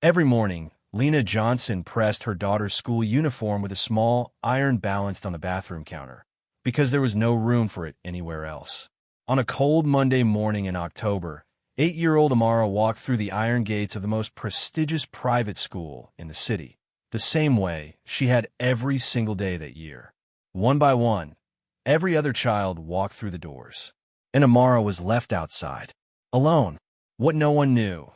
Every morning, Lena Johnson pressed her daughter's school uniform with a small iron balanced on the bathroom counter, because there was no room for it anywhere else. On a cold Monday morning in October, 8-year-old Amara walked through the iron gates of the most prestigious private school in the city, the same way she had every single day that year. One by one, every other child walked through the doors, and Amara was left outside, alone. What no one knew,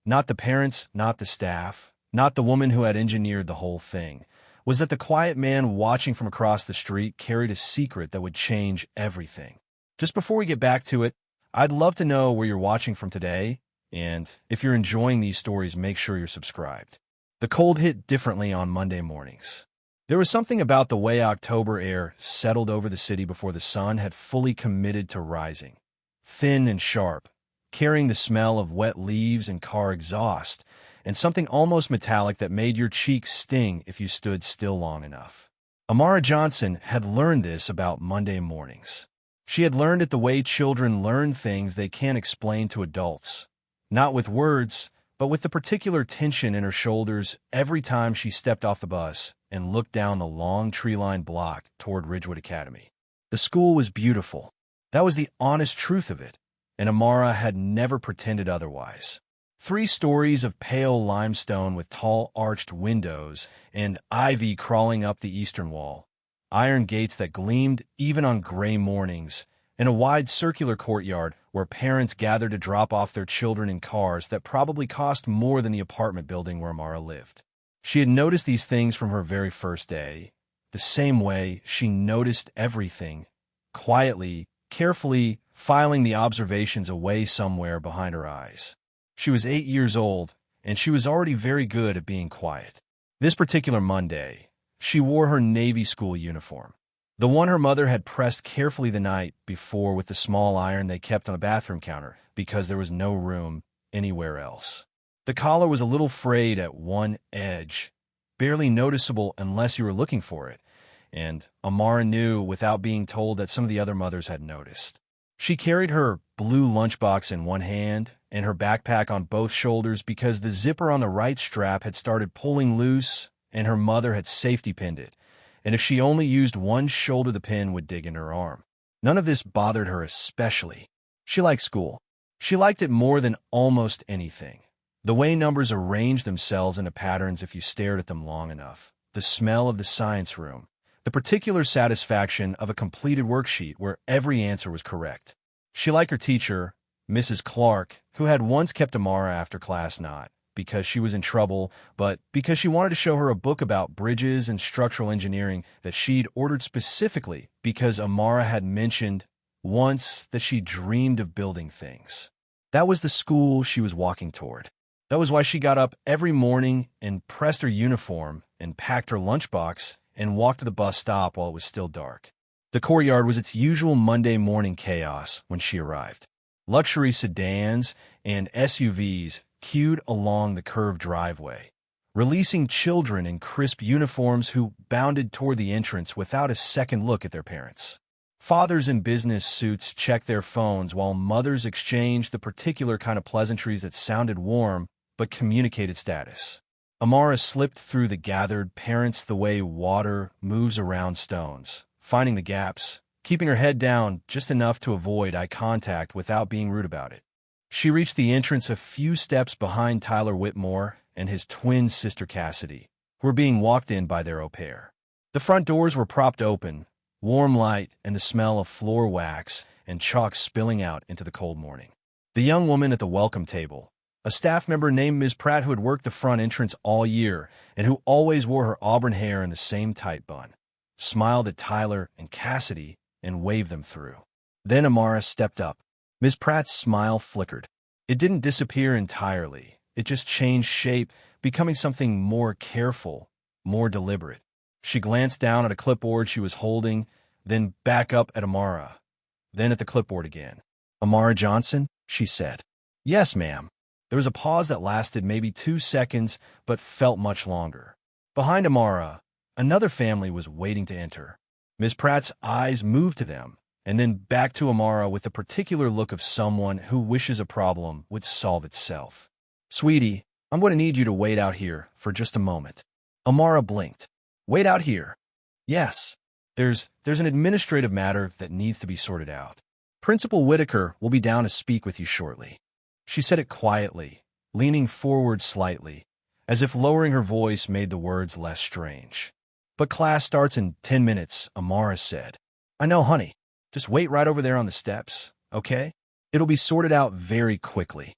not the parents, not the staff, not the woman who had engineered the whole thing, was that the quiet man watching from across the street carried a secret that would change everything. Just before we get back to it, I'd love to know where you're watching from today, and if you're enjoying these stories, make sure you're subscribed. The cold hit differently on Monday mornings. There was something about the way October air settled over the city before the sun had fully committed to rising. Thin and sharp, carrying the smell of wet leaves and car exhaust, and something almost metallic that made your cheeks sting if you stood still long enough. Amara Johnson had learned this about Monday mornings. She had learned it the way children learn things they can't explain to adults, not with words, but with the particular tension in her shoulders every time she stepped off the bus and looked down the long tree-lined block toward Ridgewood Academy. The school was beautiful. That was the honest truth of it, and Amara had never pretended otherwise. 3 stories of pale limestone with tall arched windows and ivy crawling up the eastern wall, iron gates that gleamed even on gray mornings, and a wide circular courtyard where parents gathered to drop off their children in cars that probably cost more than the apartment building where Amara lived. She had noticed these things from her very first day, the same way she noticed everything, quietly, carefully filing the observations away somewhere behind her eyes. She was 8 years old, and she was already very good at being quiet. This particular Monday, she wore her Navy school uniform, the one her mother had pressed carefully the night before with the small iron they kept on the bathroom counter because there was no room anywhere else. The collar was a little frayed at one edge, barely noticeable unless you were looking for it, and Amara knew without being told that some of the other mothers had noticed. She carried her blue lunchbox in one hand and her backpack on both shoulders because the zipper on the right strap had started pulling loose and her mother had safety pinned it, and if she only used one shoulder the pin would dig in her arm. None of this bothered her especially. She liked school. She liked it more than almost anything. The way numbers arranged themselves into patterns if you stared at them long enough, the smell of the science room, the particular satisfaction of a completed worksheet where every answer was correct. She liked her teacher, Mrs. Clark, who had once kept Amara after class not because she was in trouble, but because she wanted to show her a book about bridges and structural engineering that she'd ordered specifically because Amara had mentioned once that she dreamed of building things. That was the school she was walking toward. That was why she got up every morning and pressed her uniform and packed her lunchbox and walked to the bus stop while it was still dark. The courtyard was its usual Monday morning chaos when she arrived. Luxury sedans and SUVs queued along the curved driveway, releasing children in crisp uniforms who bounded toward the entrance without a second look at their parents. Fathers in business suits checked their phones while mothers exchanged the particular kind of pleasantries that sounded warm but communicated status. Amara slipped through the gathered parents the way water moves around stones, finding the gaps, keeping her head down just enough to avoid eye contact without being rude about it. She reached the entrance a few steps behind Tyler Whitmore and his twin sister Cassidy, who were being walked in by their au pair. The front doors were propped open, warm light and the smell of floor wax and chalk spilling out into the cold morning. The young woman at the welcome table, a staff member named Ms. Pratt who had worked the front entrance all year and who always wore her auburn hair in the same tight bun, smiled at Tyler and Cassidy and waved them through. Then Amara stepped up. Ms. Pratt's smile flickered. It didn't disappear entirely. It just changed shape, becoming something more careful, more deliberate. She glanced down at a clipboard she was holding, then back up at Amara, then at the clipboard again. "Amara Johnson?" she said. "Yes, ma'am." There was a pause that lasted maybe 2 seconds, but felt much longer. Behind Amara, another family was waiting to enter. Miss Pratt's eyes moved to them, and then back to Amara with the particular look of someone who wishes a problem would solve itself. "Sweetie, I'm going to need you to wait out here for just a moment. Amara blinked. Wait out here? Yes. There's an administrative matter that needs to be sorted out. Principal Whitaker will be down to speak with you shortly. She said it quietly, leaning forward slightly, as if lowering her voice made the words less strange. But class starts in 10 minutes, Amara said. I know, honey. Just wait right over there on the steps, okay? It'll be sorted out very quickly.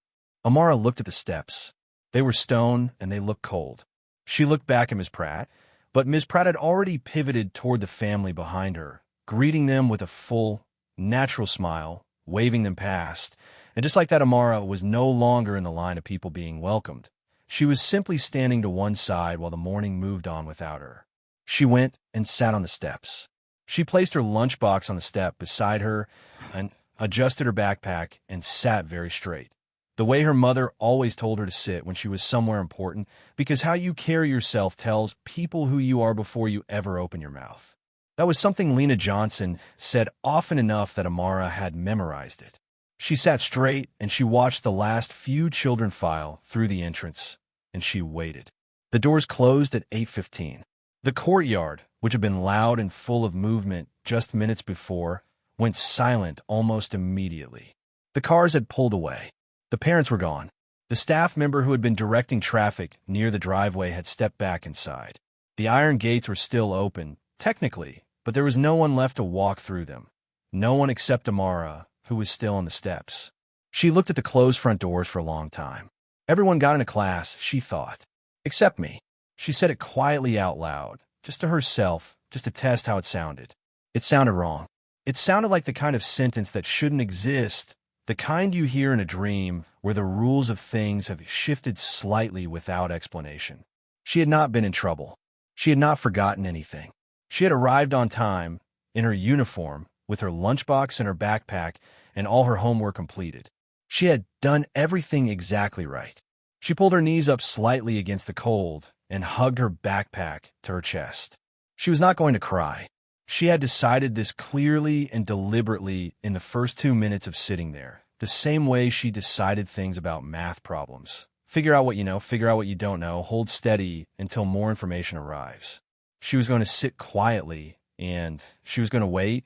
Amara looked at the steps. They were stone, and they looked cold. She looked back at Ms. Pratt, but Ms. Pratt had already pivoted toward the family behind her, greeting them with a full, natural smile, waving them past. And just like that, Amara was no longer in the line of people being welcomed. She was simply standing to one side while the morning moved on without her. She went and sat on the steps. She placed her lunchbox on the step beside her and adjusted her backpack and sat very straight, the way her mother always told her to sit when she was somewhere important, because how you carry yourself tells people who you are before you ever open your mouth. That was something Lena Johnson said often enough that Amara had memorized it. She sat straight and she watched the last few children file through the entrance, and she waited. The doors closed at 8:15. The courtyard, which had been loud and full of movement just minutes before, went silent almost immediately. The cars had pulled away. The parents were gone. The staff member who had been directing traffic near the driveway had stepped back inside. The iron gates were still open, technically, but there was no one left to walk through them. No one except Amara, who was still on the steps. She looked at the closed front doors for a long time. Everyone got into class, she thought. Except me. She said it quietly out loud, just to herself, just to test how it sounded. It sounded wrong. It sounded like the kind of sentence that shouldn't exist, the kind you hear in a dream where the rules of things have shifted slightly without explanation. She had not been in trouble. She had not forgotten anything. She had arrived on time, in her uniform, with her lunchbox and her backpack, and all her homework completed. She had done everything exactly right. She pulled her knees up slightly against the cold and hugged her backpack to her chest. She was not going to cry. She had decided this clearly and deliberately in the first 2 minutes of sitting there, the same way she decided things about math problems. Figure out what you know, figure out what you don't know, hold steady until more information arrives. She was going to sit quietly, and she was going to wait,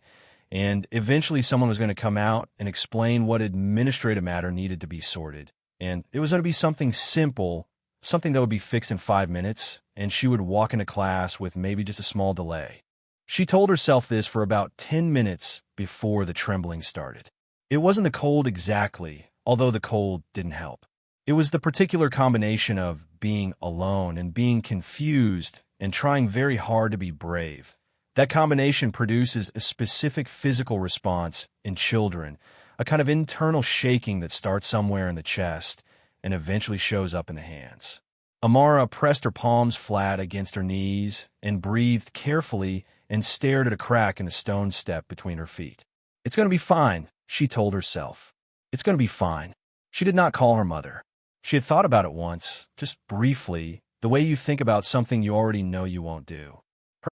and eventually someone was going to come out and explain what administrative matter needed to be sorted. And it was going to be something simple, something that would be fixed in 5 minutes, and she would walk into class with maybe just a small delay. She told herself this for about 10 minutes before the trembling started. It wasn't the cold exactly, although the cold didn't help. It was the particular combination of being alone and being confused and trying very hard to be brave. That combination produces a specific physical response in children, a kind of internal shaking that starts somewhere in the chest and eventually shows up in the hands. Amara pressed her palms flat against her knees and breathed carefully and stared at a crack in the stone step between her feet. It's going to be fine, she told herself. It's going to be fine. She did not call her mother. She had thought about it once, just briefly, the way you think about something you already know you won't do.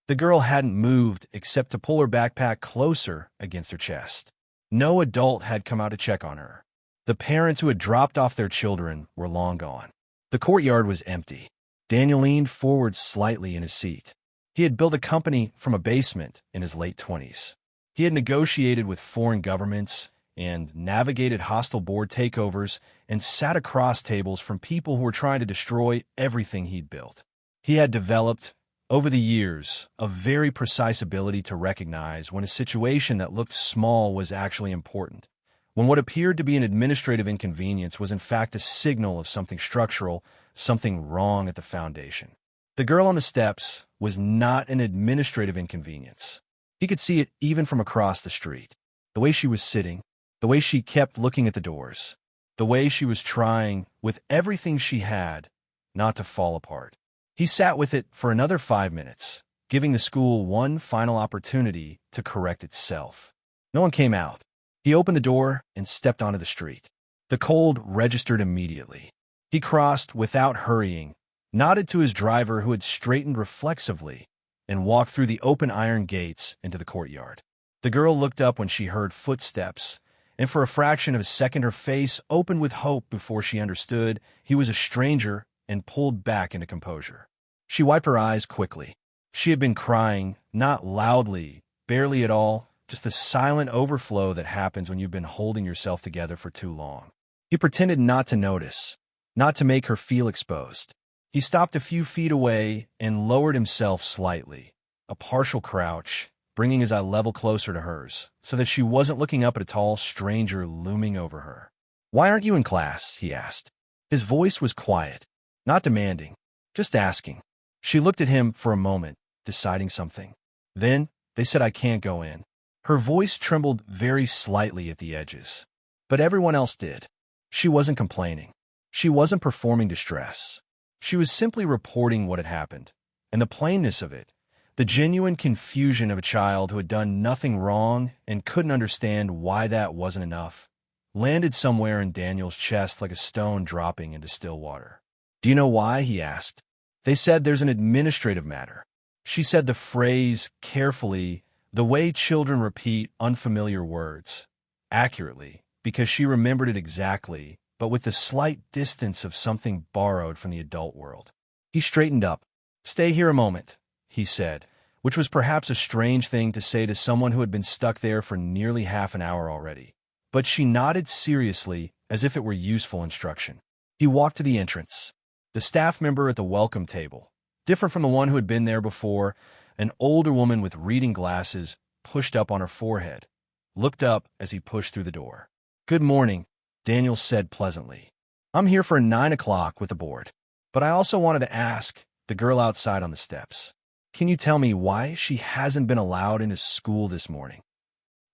The girl hadn't moved except to pull her backpack closer against her chest. No adult had come out to check on her. The parents who had dropped off their children were long gone. The courtyard was empty. Daniel leaned forward slightly in his seat. He had built a company from a basement in his late 20s. He had negotiated with foreign governments and navigated hostile board takeovers and sat across tables from people who were trying to destroy everything he'd built. He had developed, over the years, a very precise ability to recognize when a situation that looked small was actually important, when what appeared to be an administrative inconvenience was in fact a signal of something structural, something wrong at the foundation. The girl on the steps was not an administrative inconvenience. He could see it even from across the street. The way she was sitting, the way she kept looking at the doors, the way she was trying, with everything she had, not to fall apart. He sat with it for another 5 minutes, giving the school one final opportunity to correct itself. No one came out. He opened the door and stepped onto the street. The cold registered immediately. He crossed without hurrying, nodded to his driver who had straightened reflexively, and walked through the open iron gates into the courtyard. The girl looked up when she heard footsteps, and for a fraction of a second her face opened with hope before she understood he was a stranger and pulled back into composure. She wiped her eyes quickly. She had been crying, not loudly, barely at all, just the silent overflow that happens when you've been holding yourself together for too long. He pretended not to notice, not to make her feel exposed. He stopped a few feet away and lowered himself slightly, a partial crouch, bringing his eye level closer to hers, so that she wasn't looking up at a tall stranger looming over her. "Why aren't you in class?" he asked. His voice was quiet, not demanding, just asking. She looked at him for a moment, deciding something. "Then, they said I can't go in." Her voice trembled very slightly at the edges. But everyone else did. She wasn't complaining. She wasn't performing distress. She was simply reporting what had happened, and the plainness of it, the genuine confusion of a child who had done nothing wrong and couldn't understand why that wasn't enough, landed somewhere in Daniel's chest like a stone dropping into still water. "Do you know why?" he asked. "They said there's an administrative matter." She said the phrase carefully, the way children repeat unfamiliar words, accurately, because she remembered it exactly, but with the slight distance of something borrowed from the adult world. He straightened up. "Stay here a moment," he said, which was perhaps a strange thing to say to someone who had been stuck there for nearly half an hour already. But she nodded seriously, as if it were useful instruction. He walked to the entrance. The staff member at the welcome table, different from the one who had been there before, an older woman with reading glasses pushed up on her forehead, looked up as he pushed through the door. "Good morning," Daniel said pleasantly. "I'm here for 9 o'clock with the board. But I also wanted to ask the girl outside on the steps. Can you tell me why she hasn't been allowed into school this morning?"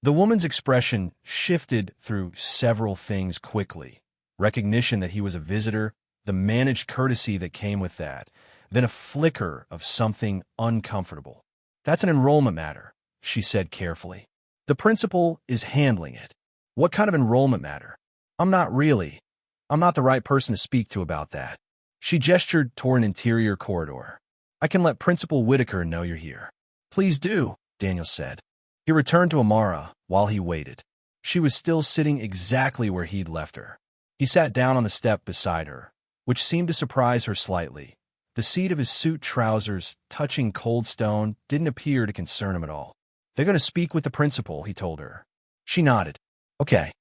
The woman's expression shifted through several things quickly. Recognition that he was a visitor, the managed courtesy that came with that, then a flicker of something uncomfortable. "That's an enrollment matter," she said carefully. "The principal is handling it." "What kind of enrollment matter?" I'm not the right person to speak to about that." She gestured toward an interior corridor. "I can let Principal Whitaker know you're here." "Please do," Daniel said. He returned to Amara while he waited. She was still sitting exactly where he'd left her. He sat down on the step beside her, which seemed to surprise her slightly. The seat of his suit trousers touching cold stone didn't appear to concern him at all. "They're going to speak with the principal," he told her. She nodded. "Okay."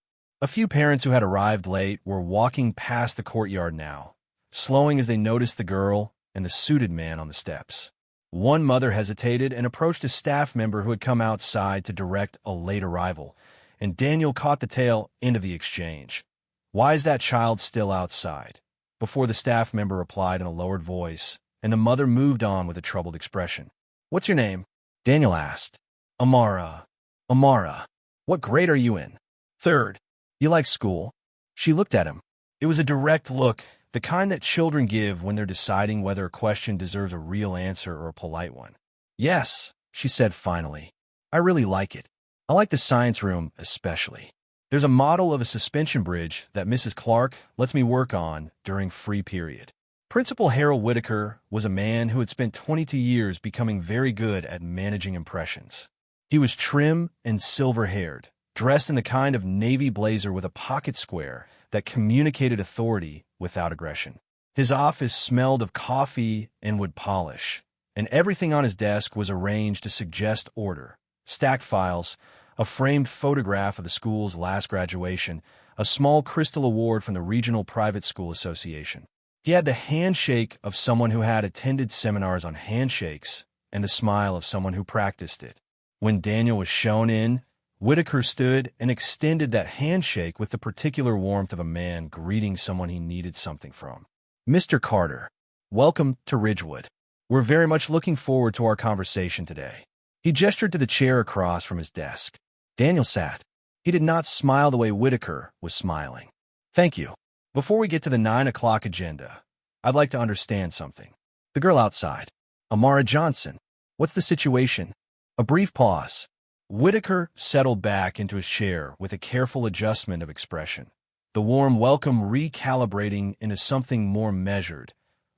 A few parents who had arrived late were walking past the courtyard now, slowing as they noticed the girl and the suited man on the steps. One mother hesitated and approached a staff member who had come outside to direct a late arrival, and Daniel caught the tail end of the exchange. "Why is that child still outside?" Before the staff member replied in a lowered voice, and the mother moved on with a troubled expression. "What's your name?" Daniel asked. "Amara." "Amara. What grade are you in?" "Third." "You like school?" She looked at him. It was a direct look, the kind that children give when they're deciding whether a question deserves a real answer or a polite one. "Yes," she said finally. "I really like it. I like the science room especially. There's a model of a suspension bridge that Mrs. Clark lets me work on during free period." Principal Harold Whitaker was a man who had spent 22 years becoming very good at managing impressions. He was trim and silver-haired, dressed in the kind of navy blazer with a pocket square that communicated authority without aggression. His office smelled of coffee and wood polish, and everything on his desk was arranged to suggest order. Stacked files, a framed photograph of the school's last graduation, a small crystal award from the Regional Private School Association. He had the handshake of someone who had attended seminars on handshakes and the smile of someone who practiced it. When Daniel was shown in, Whitaker stood and extended that handshake with the particular warmth of a man greeting someone he needed something from. "Mr. Carter, welcome to Ridgewood. We're very much looking forward to our conversation today." He gestured to the chair across from his desk. Daniel sat. He did not smile the way Whitaker was smiling. "Thank you. Before we get to the 9 o'clock agenda, I'd like to understand something." The girl outside. "Amara Johnson. What's the situation?" A brief pause. Whitaker settled back into his chair with a careful adjustment of expression, the warm welcome recalibrating into something more measured,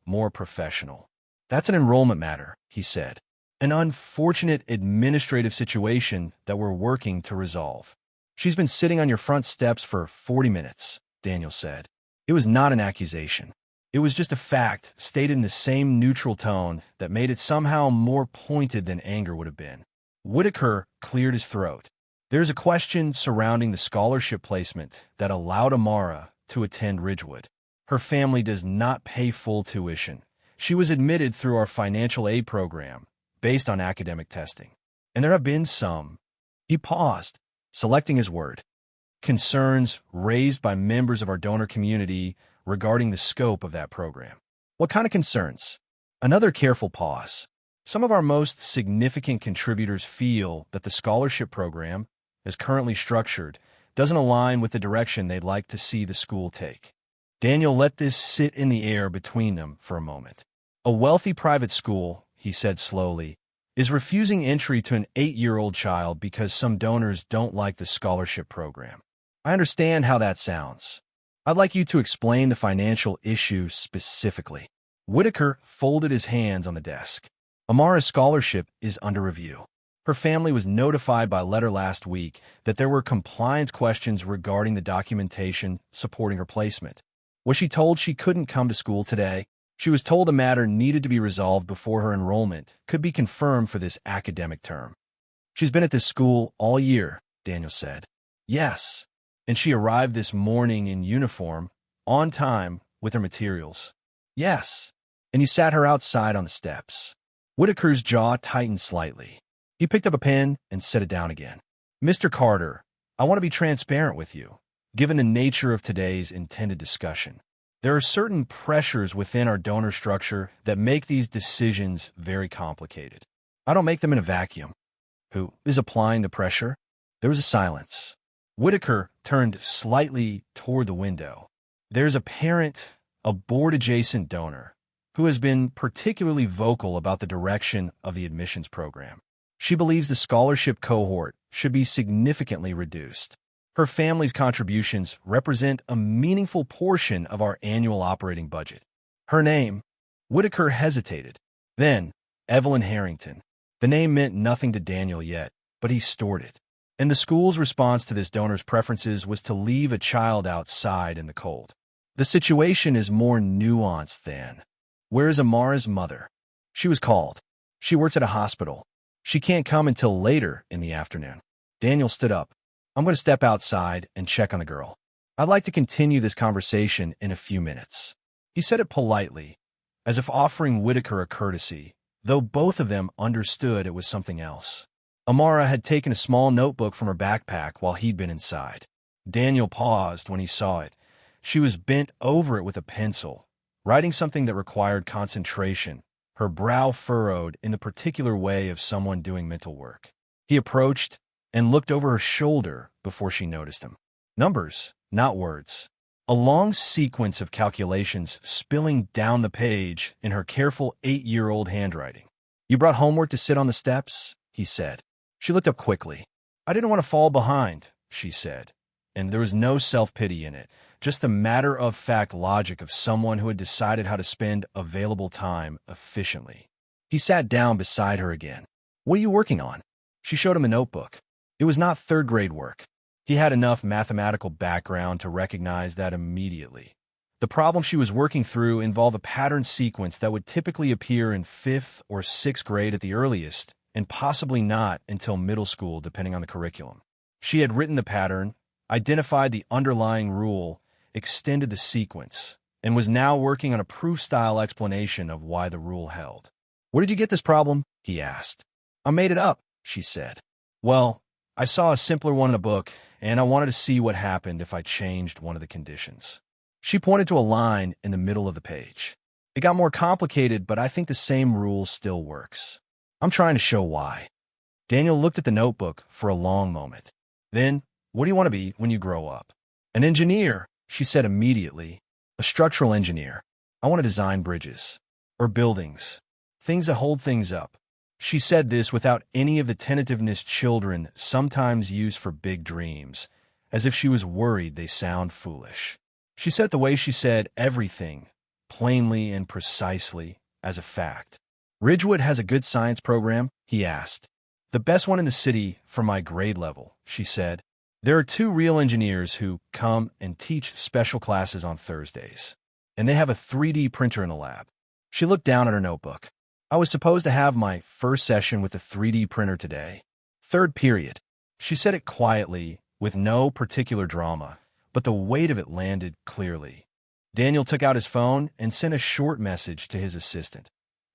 more professional. "That's an enrollment matter," he said. "An unfortunate administrative situation that we're working to resolve." "She's been sitting on your front steps for 40 minutes, Daniel said. It was not an accusation. It was just a fact, stated in the same neutral tone that made it somehow more pointed than anger would have been. Whitaker cleared his throat. There's a question surrounding the scholarship placement that allowed Amara to attend Ridgewood. Her family does not pay full tuition. She was admitted through our financial aid program, based on academic testing. And there have been some. He paused, selecting his word. Concerns raised by members of our donor community regarding the scope of that program. What kind of concerns? Another careful pause. Some of our most significant contributors feel that the scholarship program, as currently structured, doesn't align with the direction they'd like to see the school take. Daniel let this sit in the air between them for a moment. A wealthy private school, he said slowly, is refusing entry to an 8-year-old child because some donors don't like the scholarship program. I understand how that sounds. I'd like you to explain the financial issue specifically. Whitaker folded his hands on the desk. Amara's scholarship is under review. Her family was notified by letter last week that there were compliance questions regarding the documentation supporting her placement. Was she told she couldn't come to school today? She was told the matter needed to be resolved before her enrollment could be confirmed for this academic term. She's been at this school all year, Daniel said. Yes. And she arrived this morning in uniform, on time, with her materials. Yes. And you sat her outside on the steps. Whitaker's jaw tightened slightly. He picked up a pen and set it down again. Mr. Carter, I want to be transparent with you, given the nature of today's intended discussion. There are certain pressures within our donor structure that make these decisions very complicated. I don't make them in a vacuum. Who is applying the pressure? There was a silence. Whitaker turned slightly toward the window. There's a board-adjacent donor, who has been particularly vocal about the direction of the admissions program. She believes the scholarship cohort should be significantly reduced. Her family's contributions represent a meaningful portion of our annual operating budget. Her name? Whitaker hesitated. Then, Evelyn Harrington. The name meant nothing to Daniel yet, but he stored it. And the school's response to this donor's preferences was to leave a child outside in the cold. The situation is more nuanced than. Where is Amara's mother? She was called. She works at a hospital. She can't come until later in the afternoon. Daniel stood up. I'm going to step outside and check on the girl. I'd like to continue this conversation in a few minutes. He said it politely, as if offering Whitaker a courtesy, though both of them understood it was something else. Amara had taken a small notebook from her backpack while he'd been inside. Daniel paused when he saw it. She was bent over it with a pencil, writing something that required concentration, her brow furrowed in the particular way of someone doing mental work. He approached and looked over her shoulder before she noticed him. Numbers, not words. A long sequence of calculations spilling down the page in her careful 8-year-old handwriting. You brought homework to sit on the steps? He said. She looked up quickly. I didn't want to fall behind, she said, and there was no self-pity in it, just the matter-of-fact logic of someone who had decided how to spend available time efficiently. He sat down beside her again. What are you working on? She showed him a notebook. It was not third-grade work. He had enough mathematical background to recognize that immediately. The problem she was working through involved a pattern sequence that would typically appear in 5th or 6th grade at the earliest, and possibly not until middle school, depending on the curriculum. She had written the pattern, identified the underlying rule, extended the sequence, and was now working on a proof-style explanation of why the rule held. Where did you get this problem? He asked. I made it up, she said. Well, I saw a simpler one in a book, and I wanted to see what happened if I changed one of the conditions. She pointed to a line in the middle of the page. It got more complicated, but I think the same rule still works. I'm trying to show why. Daniel looked at the notebook for a long moment. Then, what do you want to be when you grow up? An engineer, she said immediately. A structural engineer. I want to design bridges. Or buildings. Things that hold things up. She said this without any of the tentativeness children sometimes use for big dreams, as if she was worried they sound foolish. She said the way she said everything, plainly and precisely, as a fact. Ridgewood has a good science program, he asked. The best one in the city for my grade level, she said. There are 2 real engineers who come and teach special classes on Thursdays. and they have a 3D printer in the lab. She looked down at her notebook. I was supposed to have my first session with the 3D printer today. Third period. She said it quietly, with no particular drama, but the weight of it landed clearly. Daniel took out his phone and sent a short message to his assistant.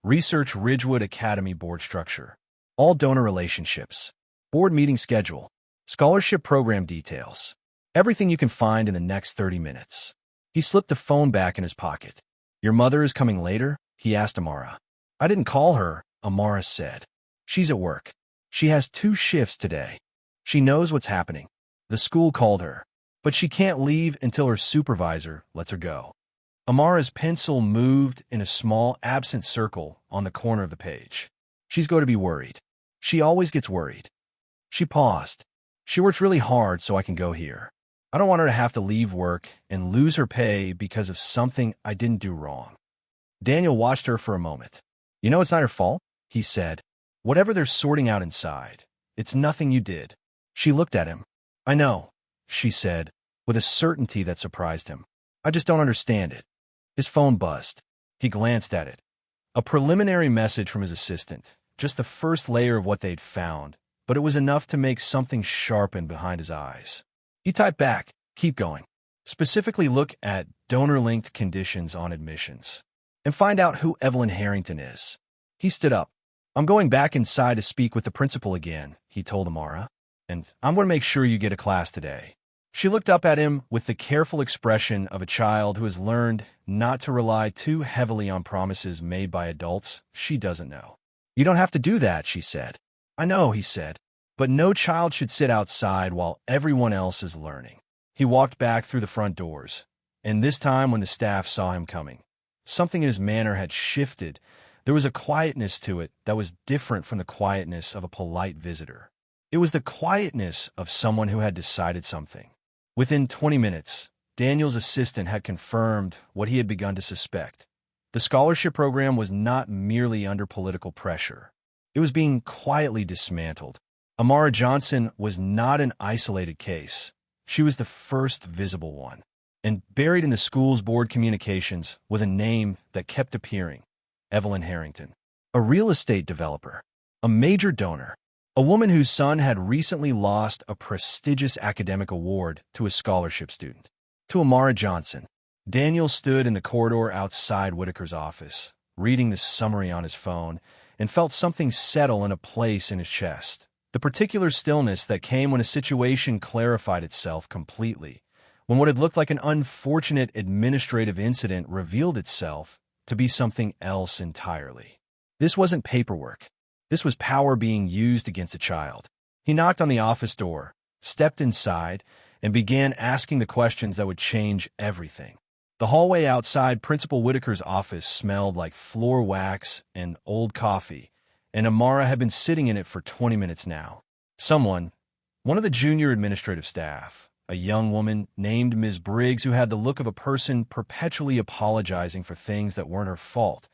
Research Ridgewood Academy board structure. All donor relationships. Board meeting schedule. Scholarship program details. Everything you can find in the next 30 minutes. He slipped the phone back in his pocket. Your mother is coming later? He asked Amara. I didn't call her, Amara said. She's at work. She has 2 shifts today. She knows what's happening. The school called her, but she can't leave until her supervisor lets her go. Amara's pencil moved in a small absent circle on the corner of the page. She's going to be worried. She always gets worried. She paused. She works really hard so I can go here. I don't want her to have to leave work and lose her pay because of something I didn't do wrong. Daniel watched her for a moment. You know it's not her fault, he said. Whatever they're sorting out inside, it's nothing you did. She looked at him. I know, she said, with a certainty that surprised him. I just don't understand it. His phone buzzed. He glanced at it. A preliminary message from his assistant, just the first layer of what they'd found, but it was enough to make something sharpen behind his eyes. He typed back, keep going. Specifically look at donor-linked conditions on admissions. And find out who Evelyn Harrington is. He stood up. I'm going back inside to speak with the principal again, he told Amara. And I'm going to make sure you get a class today. She looked up at him with the careful expression of a child who has learned not to rely too heavily on promises made by adults she doesn't know. You don't have to do that, she said. I know, he said. But no child should sit outside while everyone else is learning. He walked back through the front doors, and this time when the staff saw him coming, something in his manner had shifted. There was a quietness to it that was different from the quietness of a polite visitor. It was the quietness of someone who had decided something. Within 20 minutes, Daniel's assistant had confirmed what he had begun to suspect. The scholarship program was not merely under political pressure. It was being quietly dismantled. Amara Johnson was not an isolated case. She was the first visible one. And buried in the school's board communications was a name that kept appearing. Evelyn Harrington. A real estate developer. A major donor. A woman whose son had recently lost a prestigious academic award to a scholarship student. To Amara Johnson. Daniel stood in the corridor outside Whitaker's office, reading the summary on his phone, and felt something settle in a place in his chest. The particular stillness that came when a situation clarified itself completely, when what had looked like an unfortunate administrative incident revealed itself to be something else entirely. This wasn't paperwork. This was power being used against a child. He knocked on the office door, stepped inside, and began asking the questions that would change everything. The hallway outside Principal Whitaker's office smelled like floor wax and old coffee, and Amara had been sitting in it for 20 minutes now. Someone, one of the junior administrative staff, a young woman named Ms. Briggs who had the look of a person perpetually apologizing for things that weren't her fault,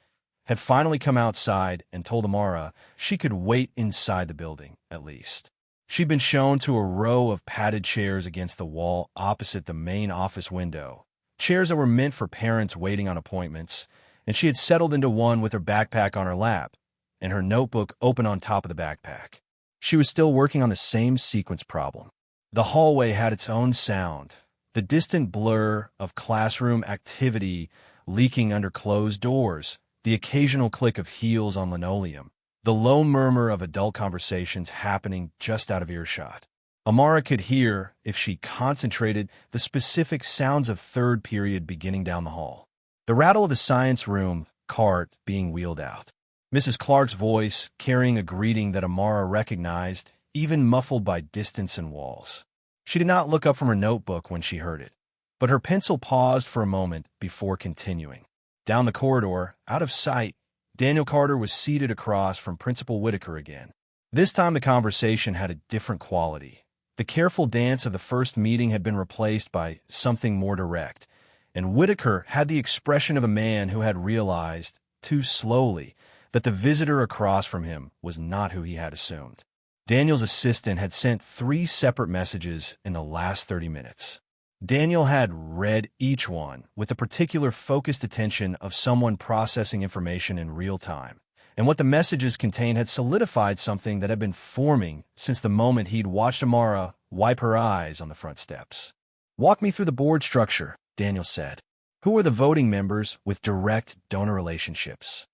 had finally come outside and told Amara she could wait inside the building, at least. She'd been shown to a row of padded chairs against the wall opposite the main office window, chairs that were meant for parents waiting on appointments, and she had settled into one with her backpack on her lap and her notebook open on top of the backpack. She was still working on the same sequence problem. The hallway had its own sound, the distant blur of classroom activity leaking under closed doors, the occasional click of heels on linoleum, the low murmur of adult conversations happening just out of earshot. Amara could hear, if she concentrated, the specific sounds of third period beginning down the hall. The rattle of the science room cart being wheeled out. Mrs. Clark's voice carrying a greeting that Amara recognized, even muffled by distance and walls. She did not look up from her notebook when she heard it, but her pencil paused for a moment before continuing. Down the corridor, out of sight, Daniel Carter was seated across from Principal Whitaker again. This time the conversation had a different quality. The careful dance of the first meeting had been replaced by something more direct, and Whitaker had the expression of a man who had realized, too slowly, that the visitor across from him was not who he had assumed. Daniel's assistant had sent 3 separate messages in the last 30 minutes. Daniel had read each one with the particular focused attention of someone processing information in real time, and what the messages contained had solidified something that had been forming since the moment he'd watched Amara wipe her eyes on the front steps. "Walk me through the board structure," Daniel said. "Who are the voting members with direct donor relationships?"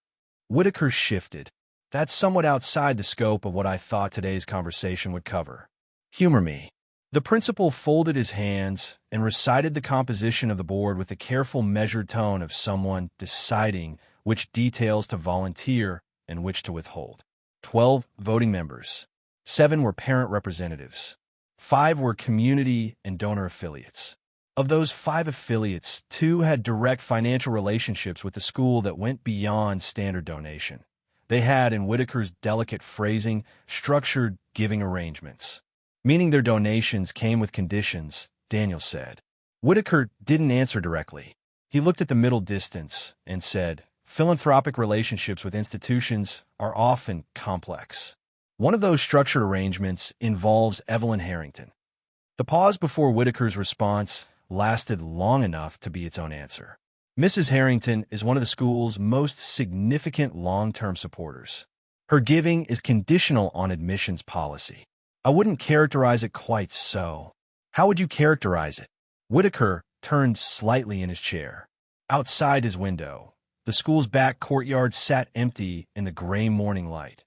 Whitaker shifted. "That's somewhat outside the scope of what I thought today's conversation would cover. Humor me." The principal folded his hands and recited the composition of the board with the careful, measured tone of someone deciding which details to volunteer and which to withhold. 12 voting members. 7 were parent representatives. 5 were community and donor affiliates. Of those 5 affiliates, 2 had direct financial relationships with the school that went beyond standard donation. They had, in Whitaker's delicate phrasing, structured giving arrangements. Meaning their donations came with conditions, Daniel said. Whitaker didn't answer directly. He looked at the middle distance and said, "Philanthropic relationships with institutions are often complex. One of those structured arrangements involves Evelyn Harrington." The pause before Whitaker's response lasted long enough to be its own answer. "Mrs. Harrington is one of the school's most significant long-term supporters. Her giving is conditional on admissions policy." "I wouldn't characterize it quite so." "How would you characterize it?" Whitaker turned slightly in his chair. Outside his window, the school's back courtyard sat empty in the gray morning light.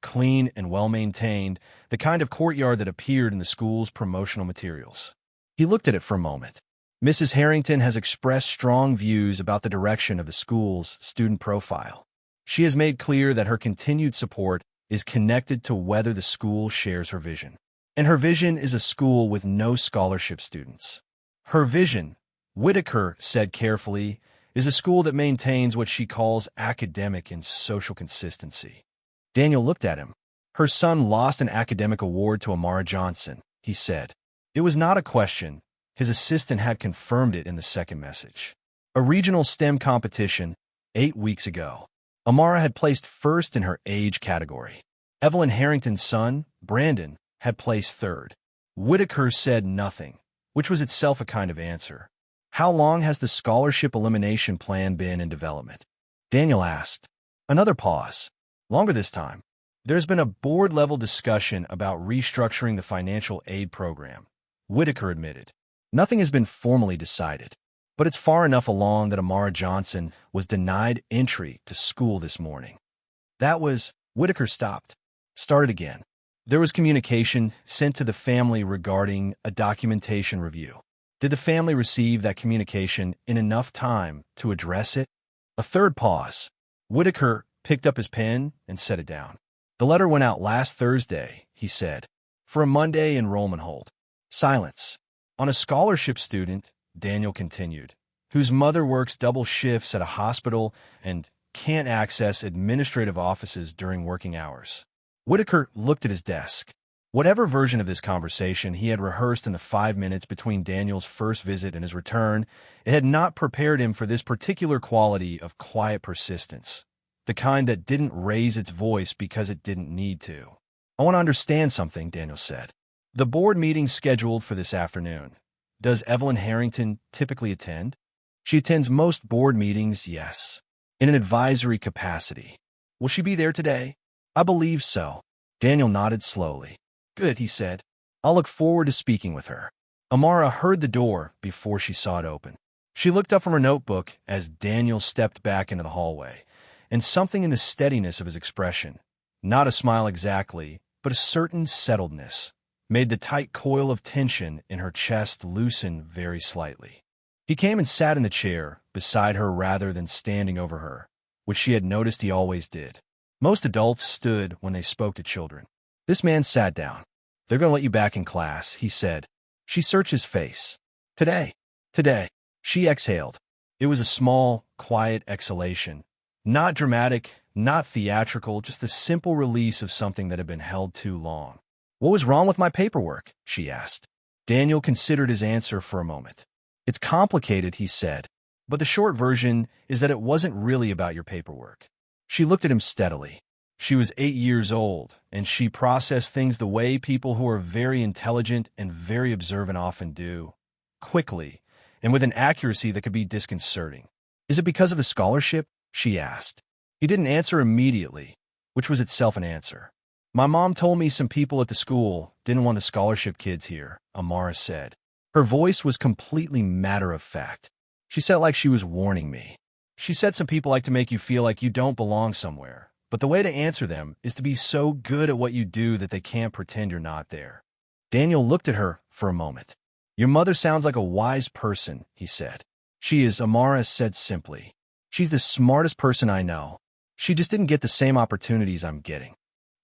Clean and well-maintained, the kind of courtyard that appeared in the school's promotional materials. He looked at it for a moment. "Mrs. Harrington has expressed strong views about the direction of the school's student profile. She has made clear that her continued support is connected to whether the school shares her vision. And her vision is a school with no scholarship students. Her vision," Whitaker said carefully, "is a school that maintains what she calls academic and social consistency." Daniel looked at him. "Her son lost an academic award to Amara Johnson," he said. It was not a question. His assistant had confirmed it in the second message. "A regional STEM competition 8 weeks ago. Amara had placed first in her age category. Evelyn Harrington's son, Brandon, had placed third." Whitaker said nothing, which was itself a kind of answer. "How long has the scholarship elimination plan been in development?" Daniel asked. Another pause. "Longer this time. There's been a board-level discussion about restructuring the financial aid program," Whitaker admitted. "Nothing has been formally decided, but it's far enough along that Amara Johnson was denied entry to school this morning." That was, Whitaker stopped. Started again. "There was communication sent to the family regarding a documentation review. Did the family receive that communication in enough time to address it?" A third pause. Whitaker picked up his pen and set it down. "The letter went out last Thursday," he said, "for a Monday enrollment hold." Silence. "On a scholarship student," Daniel continued, "whose mother works double shifts at a hospital and can't access administrative offices during working hours." Whitaker looked at his desk. Whatever version of this conversation he had rehearsed in the 5 minutes between Daniel's first visit and his return, it had not prepared him for this particular quality of quiet persistence, the kind that didn't raise its voice because it didn't need to. "I want to understand something," Daniel said. "The board meeting's scheduled for this afternoon. Does Evelyn Harrington typically attend?" "She attends most board meetings, yes. In an advisory capacity." "Will she be there today?" "I believe so." Daniel nodded slowly. "Good," he said. "I'll look forward to speaking with her." Amara heard the door before she saw it open. She looked up from her notebook as Daniel stepped back into the hallway, and something in the steadiness of his expression, not a smile exactly, but a certain settledness, made the tight coil of tension in her chest loosen very slightly. He came and sat in the chair beside her rather than standing over her, which she had noticed he always did. Most adults stood when they spoke to children. This man sat down. "They're going to let you back in class," he said. She searched his face. Today. She exhaled. It was a small, quiet exhalation. Not dramatic, not theatrical, just the simple release of something that had been held too long. "What was wrong with my paperwork?" she asked. Daniel considered his answer for a moment. "It's complicated," he said, "but the short version is that it wasn't really about your paperwork." She looked at him steadily. She was 8 years old, and she processed things the way people who are very intelligent and very observant often do. quickly, and with an accuracy that could be disconcerting. "Is it because of the scholarship?" she asked. He didn't answer immediately, which was itself an answer. "My mom told me some people at the school didn't want the scholarship kids here," Amara said. Her voice was completely matter-of-fact. She said it like she was warning me. "She said some people like to make you feel like you don't belong somewhere, but the way to answer them is to be so good at what you do that they can't pretend you're not there." Daniel looked at her for a moment. "Your mother sounds like a wise person," he said. "She is," Amara said simply. "She's the smartest person I know. She just didn't get the same opportunities I'm getting."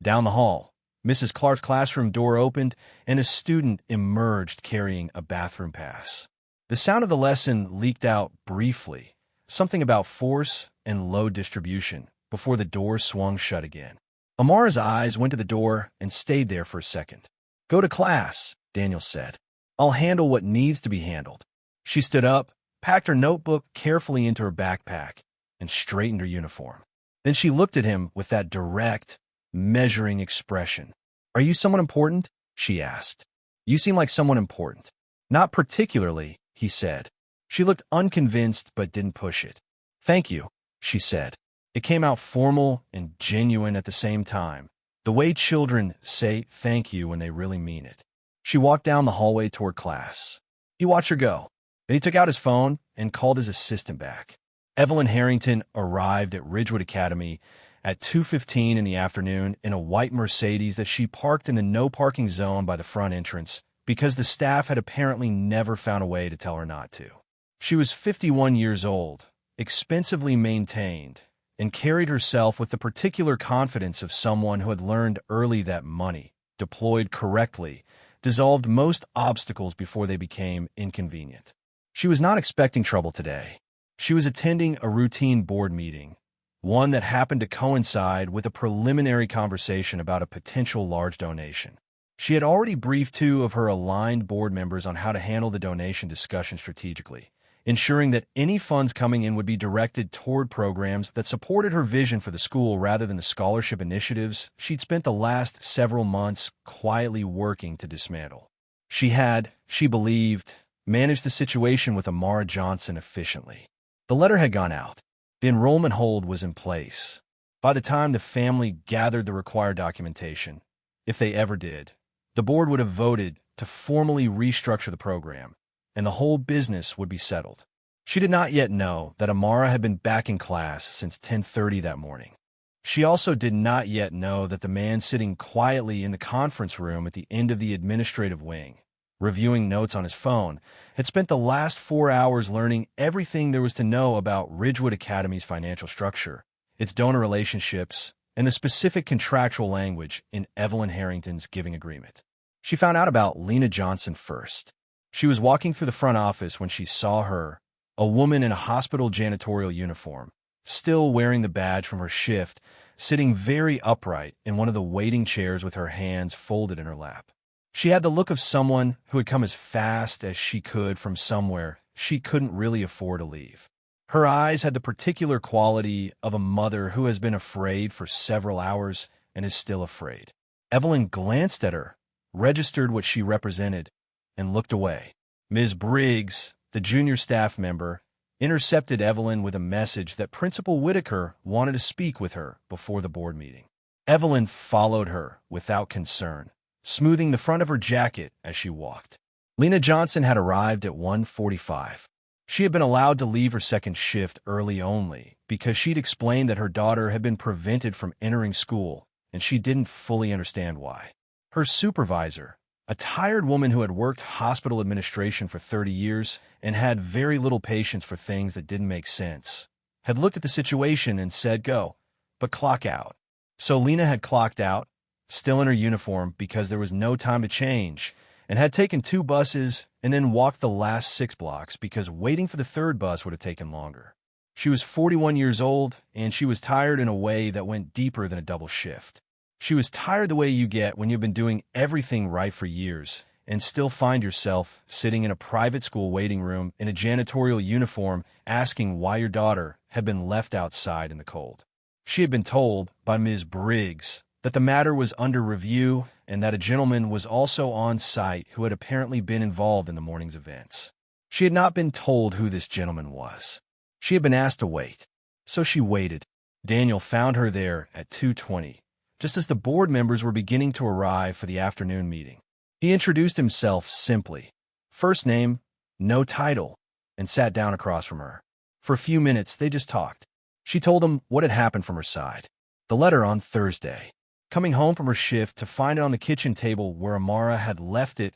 Down the hall, Mrs. Clark's classroom door opened, and a student emerged carrying a bathroom pass. The sound of the lesson leaked out briefly, something about force and load distribution, before the door swung shut again. Amara's eyes went to the door and stayed there for a second. "Go to class," Daniel said. "I'll handle what needs to be handled." She stood up, packed her notebook carefully into her backpack, and straightened her uniform. Then she looked at him with that direct, measuring expression. "Are you someone important?" she asked. "You seem like someone important." "Not particularly," he said. She looked unconvinced but didn't push it. "Thank you," she said. It came out formal and genuine at the same time, the way children say thank you when they really mean it. She walked down the hallway toward class. He watched her go. Then he took out his phone and called his assistant back. Evelyn Harrington arrived at Ridgewood Academy at 2:15 in the afternoon in a white Mercedes that she parked in the no-parking zone by the front entrance because the staff had apparently never found a way to tell her not to. She was 51 years old, expensively maintained, and carried herself with the particular confidence of someone who had learned early that money, deployed correctly, dissolved most obstacles before they became inconvenient. She was not expecting trouble today. She was attending a routine board meeting, one that happened to coincide with a preliminary conversation about a potential large donation. She had already briefed two of her aligned board members on how to handle the donation discussion strategically, ensuring that any funds coming in would be directed toward programs that supported her vision for the school rather than the scholarship initiatives she'd spent the last several months quietly working to dismantle. She had, she believed, managed the situation with Lena Johnson efficiently. The letter had gone out. The enrollment hold was in place. By the time the family gathered the required documentation, if they ever did, the board would have voted to formally restructure the program, and the whole business would be settled. She did not yet know that Amara had been back in class since 10:30 that morning. She also did not yet know that the man sitting quietly in the conference room at the end of the administrative wing, reviewing notes on his phone, had spent the last 4 hours learning everything there was to know about Ridgewood Academy's financial structure, its donor relationships, and the specific contractual language in Evelyn Harrington's giving agreement. She found out about Lena Johnson first. She was walking through the front office when she saw her, a woman in a hospital janitorial uniform, still wearing the badge from her shift, sitting very upright in one of the waiting chairs with her hands folded in her lap. She had the look of someone who had come as fast as she could from somewhere she couldn't really afford to leave. Her eyes had the particular quality of a mother who has been afraid for several hours and is still afraid. Evelyn glanced at her, registered what she represented, and looked away. Ms. Briggs, the junior staff member, intercepted Evelyn with a message that Principal Whitaker wanted to speak with her before the board meeting. Evelyn followed her without concern, smoothing the front of her jacket as she walked. Lena Johnson had arrived at 1:45. She had been allowed to leave her second shift early only because she'd explained that her daughter had been prevented from entering school, and she didn't fully understand why. Her supervisor, a tired woman who had worked hospital administration for 30 years and had very little patience for things that didn't make sense, had looked at the situation and said, "Go, but clock out." So Lena had clocked out, still in her uniform because there was no time to change, and had taken 2 buses and then walked the last 6 blocks because waiting for the 3rd bus would have taken longer. She was 41 years old, and she was tired in a way that went deeper than a double shift. She was tired the way you get when you've been doing everything right for years and still find yourself sitting in a private school waiting room in a janitorial uniform asking why your daughter had been left outside in the cold. She had been told by Ms. Briggs that the matter was under review and that a gentleman was also on site who had apparently been involved in the morning's events. She had not been told who this gentleman was. She had been asked to wait. So she waited. Daniel found her there at 2:20, just as the board members were beginning to arrive for the afternoon meeting. He introduced himself simply, first name, no title, and sat down across from her. For a few minutes, they just talked. She told him what had happened from her side. The letter on Thursday. Coming home from her shift to find it on the kitchen table where Amara had left it,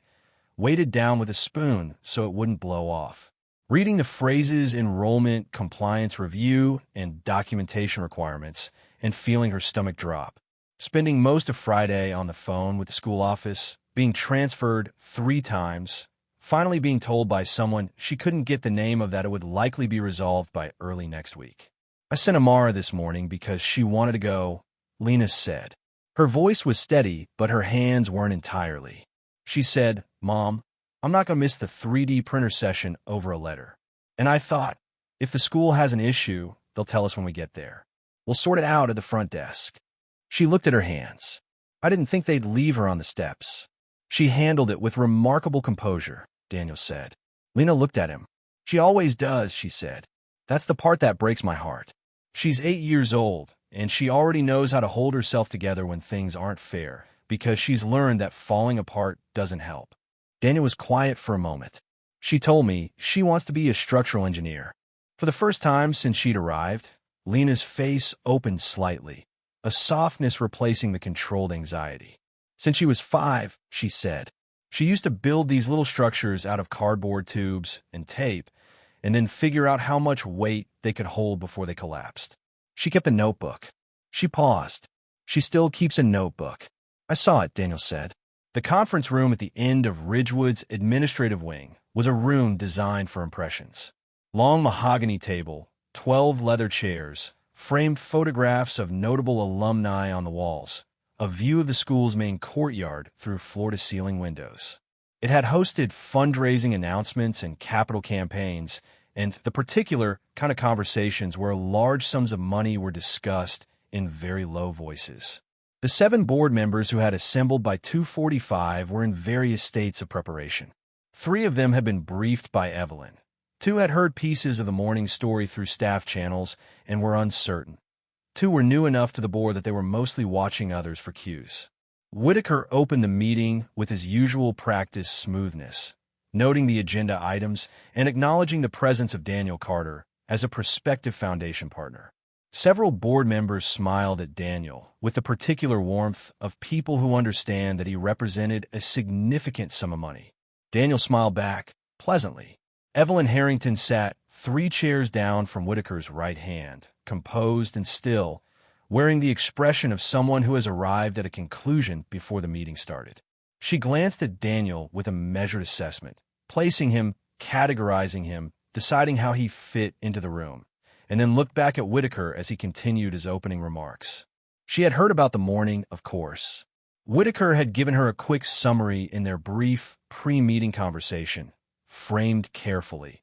weighted down with a spoon so it wouldn't blow off. Reading the phrases enrollment, compliance review, and documentation requirements, and feeling her stomach drop. Spending most of Friday on the phone with the school office, being transferred 3 times, finally being told by someone she couldn't get the name of that it would likely be resolved by early next week. I sent Amara this morning because she wanted to go, Lena said. Her voice was steady, but her hands weren't entirely. She said, Mom, I'm not going to miss the 3D printer session over a letter. And I thought, if the school has an issue, they'll tell us when we get there. We'll sort it out at the front desk. She looked at her hands. I didn't think they'd leave her on the steps. She handled it with remarkable composure, Daniel said. Lena looked at him. She always does, she said. That's the part that breaks my heart. She's 8 years old, and she already knows how to hold herself together when things aren't fair, because she's learned that falling apart doesn't help. Daniel was quiet for a moment. She told me she wants to be a structural engineer. For the first time since she'd arrived, Lena's face opened slightly, a softness replacing the controlled anxiety. Since she was 5, she said, she used to build these little structures out of cardboard tubes and tape, and then figure out how much weight they could hold before they collapsed. She kept a notebook. She paused. She still keeps a notebook. I saw it, Daniel said. The conference room at the end of Ridgewood's administrative wing was a room designed for impressions. Long mahogany table, 12 leather chairs, framed photographs of notable alumni on the walls, a view of the school's main courtyard through floor-to-ceiling windows. It had hosted fundraising announcements and capital campaigns, and the particular kind of conversations where large sums of money were discussed in very low voices. The 7 board members who had assembled by 2:45 were in various states of preparation. 3 of them had been briefed by Evelyn. 2 had heard pieces of the morning story through staff channels and were uncertain. 2 were new enough to the board that they were mostly watching others for cues. Whitaker opened the meeting with his usual practice smoothness, noting the agenda items and acknowledging the presence of Daniel Carter as a prospective foundation partner. Several board members smiled at Daniel with the particular warmth of people who understand that he represented a significant sum of money. Daniel smiled back, pleasantly. Evelyn Harrington sat 3 chairs down from Whitaker's right hand, composed and still, wearing the expression of someone who has arrived at a conclusion before the meeting started. She glanced at Daniel with a measured assessment, placing him, categorizing him, deciding how he fit into the room, and then looked back at Whitaker as he continued his opening remarks. She had heard about the morning, of course. Whitaker had given her a quick summary in their brief pre-meeting conversation, framed carefully.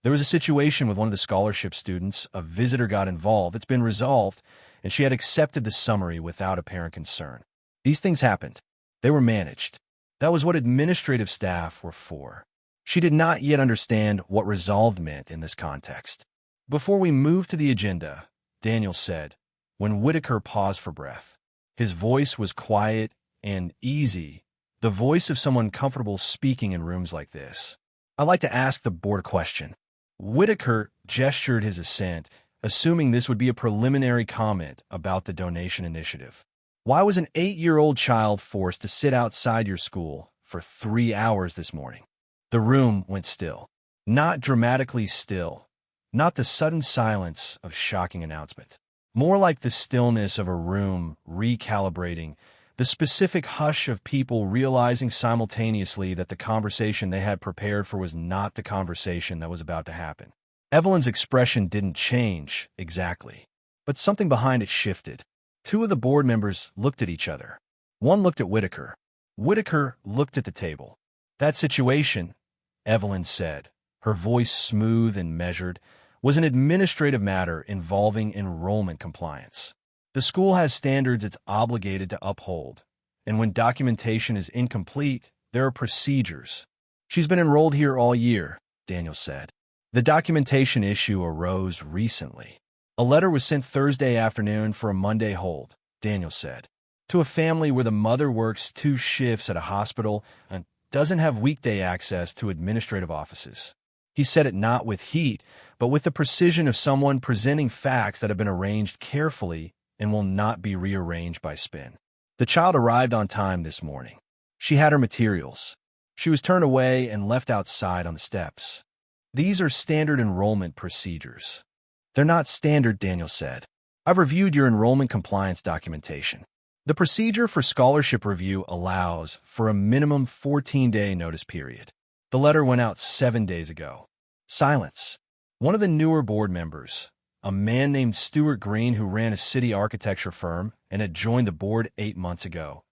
There was a situation with one of the scholarship students, a visitor got involved, it's been resolved, and she had accepted the summary without apparent concern. These things happened. They were managed. That was what administrative staff were for. She did not yet understand what resolved meant in this context. Before we move to the agenda, Daniel said, when Whitaker paused for breath. His voice was quiet and easy, the voice of someone comfortable speaking in rooms like this. I'd like to ask the board a question. Whitaker gestured his assent, assuming this would be a preliminary comment about the donation initiative. Why was an 8-year-old child forced to sit outside your school for 3 hours this morning? The room went still. Not dramatically still. Not the sudden silence of shocking announcement. More like the stillness of a room recalibrating, the specific hush of people realizing simultaneously that the conversation they had prepared for was not the conversation that was about to happen. Evelyn's expression didn't change exactly, but something behind it shifted. 2 of the board members looked at each other. One looked at Whitaker. Whitaker looked at the table. That situation, Evelyn said, her voice smooth and measured, was an administrative matter involving enrollment compliance. The school has standards it's obligated to uphold, and when documentation is incomplete, there are procedures. She's been enrolled here all year, Daniel said. The documentation issue arose recently. A letter was sent Thursday afternoon for a Monday hold, Daniel said, to a family where the mother works 2 shifts at a hospital and doesn't have weekday access to administrative offices. He said it not with heat, but with the precision of someone presenting facts that have been arranged carefully and will not be rearranged by spin. The child arrived on time this morning. She had her materials. She was turned away and left outside on the steps. These are standard enrollment procedures. They're not standard, Daniel said. I've reviewed your enrollment compliance documentation. The procedure for scholarship review allows for a minimum 14-day notice period. The letter went out 7 days ago. Silence. One of the newer board members, a man named Stuart Green who ran a city architecture firm and had joined the board 8 months ago,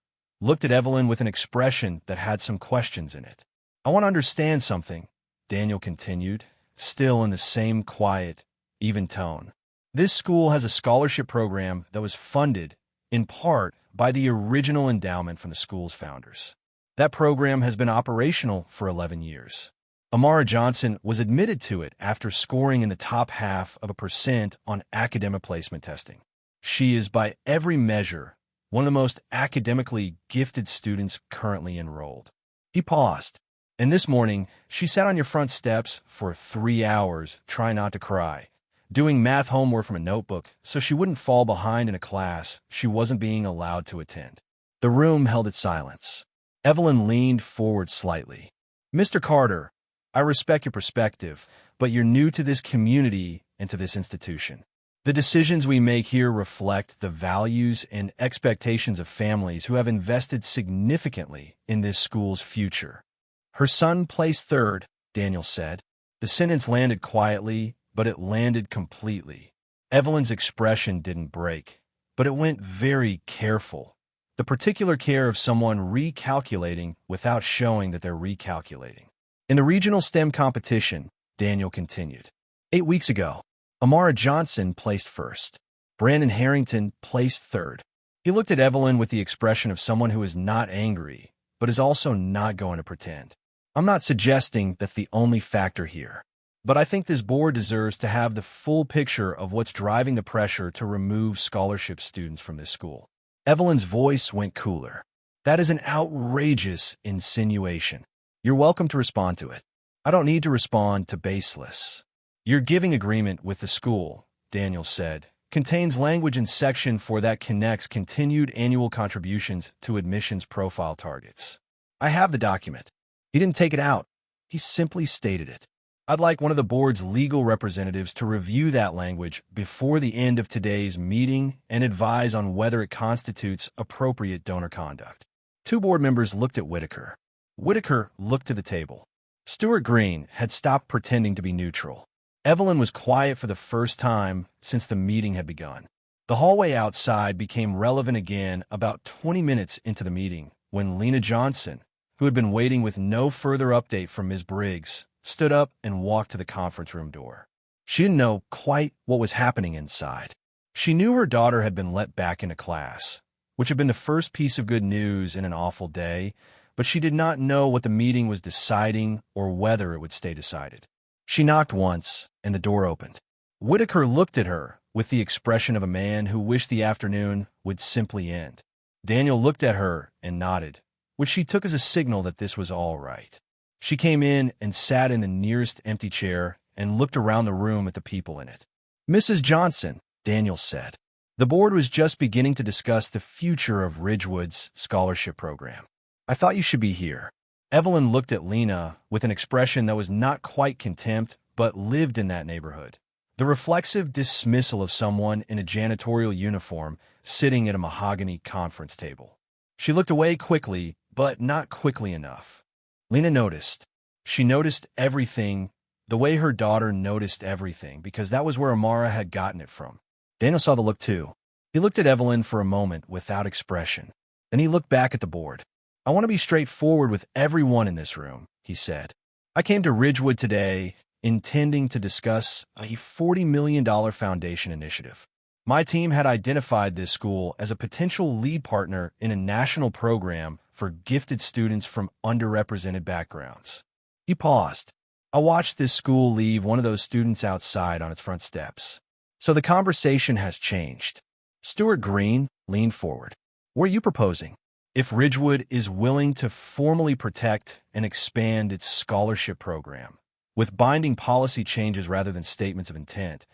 looked at Evelyn with an expression that had some questions in it. I want to understand something, Daniel continued, still in the same quiet, even tone. This school has a scholarship program that was funded, in part, by the original endowment from the school's founders. That program has been operational for 11 years. Amara Johnson was admitted to it after scoring in the top 0.5% on academic placement testing. She is, by every measure, one of the most academically gifted students currently enrolled. He paused. And this morning, she sat on your front steps for 3 hours, trying not to cry, doing math homework from a notebook so she wouldn't fall behind in a class she wasn't being allowed to attend. The room held its silence. Evelyn leaned forward slightly. Mr. Carter, I respect your perspective, but you're new to this community and to this institution. The decisions we make here reflect the values and expectations of families who have invested significantly in this school's future. Her son placed third, Daniel said. The sentence landed quietly, but it landed completely. Evelyn's expression didn't break, but it went very careful. The particular care of someone recalculating without showing that they're recalculating. In the regional STEM competition, Daniel continued. 8 weeks ago, Amara Johnson placed first. Brandon Harrington placed third. He looked at Evelyn with the expression of someone who is not angry, but is also not going to pretend. I'm not suggesting that's the only factor here, but I think this board deserves to have the full picture of what's driving the pressure to remove scholarship students from this school. Evelyn's voice went cooler. That is an outrageous insinuation. You're welcome to respond to it. I don't need to respond to baseless. Your giving agreement with the school, Daniel said, contains language in Section 4 that connects continued annual contributions to admissions profile targets. I have the document. He didn't take it out. He simply stated it. I'd like one of the board's legal representatives to review that language before the end of today's meeting and advise on whether it constitutes appropriate donor conduct. 2 board members looked at Whitaker. Whitaker looked to the table. Stuart Green had stopped pretending to be neutral. Evelyn was quiet for the first time since the meeting had begun. The hallway outside became relevant again about 20 minutes into the meeting when Lena Johnson, who had been waiting with no further update from Ms. Briggs, stood up and walked to the conference room door. She didn't know quite what was happening inside. She knew her daughter had been let back into class, which had been the first piece of good news in an awful day, but she did not know what the meeting was deciding or whether it would stay decided. She knocked once, and the door opened. Whitaker looked at her with the expression of a man who wished the afternoon would simply end. Daniel looked at her and nodded, which she took as a signal that this was all right. She came in and sat in the nearest empty chair and looked around the room at the people in it. Mrs. Johnson, Daniel said. The board was just beginning to discuss the future of Ridgewood's scholarship program. I thought you should be here. Evelyn looked at Lena with an expression that was not quite contempt, but lived in that neighborhood. The reflexive dismissal of someone in a janitorial uniform sitting at a mahogany conference table. She looked away quickly, but not quickly enough. Lena noticed. She noticed everything, the way her daughter noticed everything, because that was where Amara had gotten it from. Daniel saw the look too. He looked at Evelyn for a moment without expression. Then he looked back at the board. I want to be straightforward with everyone in this room, he said. I came to Ridgewood today intending to discuss a $40 million foundation initiative. My team had identified this school as a potential lead partner in a national program for gifted students from underrepresented backgrounds. He paused. I watched this school leave one of those students outside on its front steps. So the conversation has changed. Stuart Green leaned forward. What are you proposing? If Ridgewood is willing to formally protect and expand its scholarship program, with binding policy changes rather than statements of intent,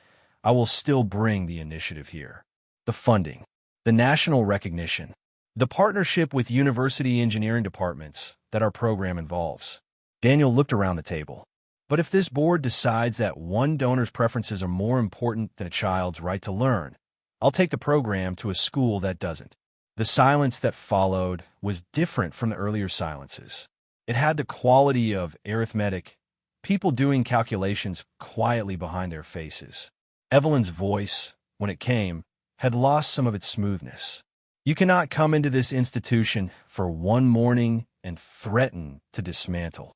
I will still bring the initiative here. The funding, the national recognition, the partnership with university engineering departments that our program involves. Daniel looked around the table. But if this board decides that one donor's preferences are more important than a child's right to learn, I'll take the program to a school that doesn't. The silence that followed was different from the earlier silences. It had the quality of arithmetic, people doing calculations quietly behind their faces. Evelyn's voice, when it came, had lost some of its smoothness. You cannot come into this institution for one morning and threaten to dismantle.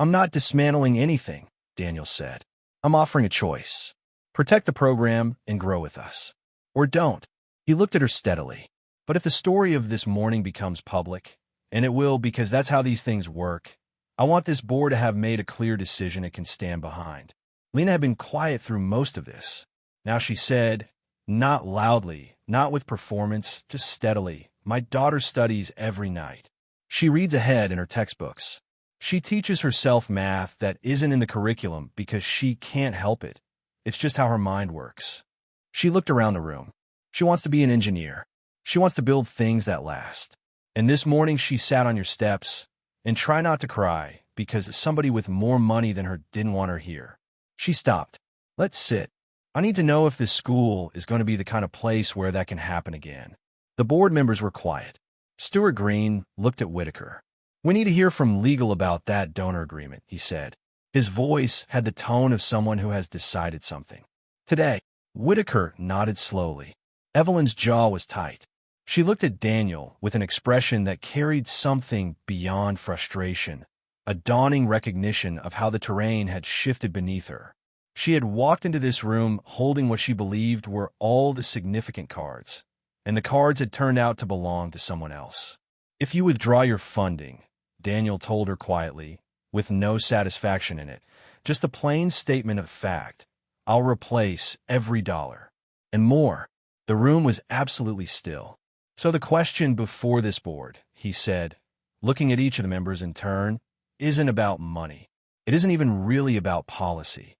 I'm not dismantling anything, Daniel said. I'm offering a choice. Protect the program and grow with us. Or don't. He looked at her steadily. But if the story of this morning becomes public, and it will because that's how these things work, I want this board to have made a clear decision it can stand behind. Lena had been quiet through most of this. Now she said, not loudly, not with performance, just steadily, my daughter studies every night. She reads ahead in her textbooks. She teaches herself math that isn't in the curriculum because she can't help it. It's just how her mind works. She looked around the room. She wants to be an engineer. She wants to build things that last. And this morning she sat on your steps and try not to cry because somebody with more money than her didn't want her here. She stopped. Let's sit. I need to know if this school is going to be the kind of place where that can happen again. The board members were quiet. Stuart Green looked at Whitaker. We need to hear from legal about that donor agreement, he said. His voice had the tone of someone who has decided something. Today, Whitaker nodded slowly. Evelyn's jaw was tight. She looked at Daniel with an expression that carried something beyond frustration, a dawning recognition of how the terrain had shifted beneath her. She had walked into this room holding what she believed were all the significant cards, and the cards had turned out to belong to someone else. If you withdraw your funding, Daniel told her quietly, with no satisfaction in it, just a plain statement of fact, I'll replace every dollar. And more. The room was absolutely still. So the question before this board, he said, looking at each of the members in turn, isn't about money. It isn't even really about policy.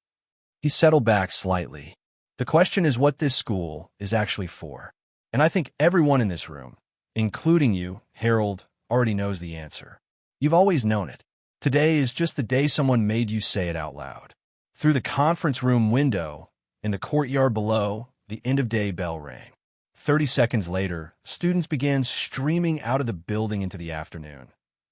He settled back slightly. The question is what this school is actually for. And I think everyone in this room, including you, Harold, already knows the answer. You've always known it. Today is just the day someone made you say it out loud. Through the conference room window, in the courtyard below, the end-of-day bell rang. 30 seconds later, students began streaming out of the building into the afternoon,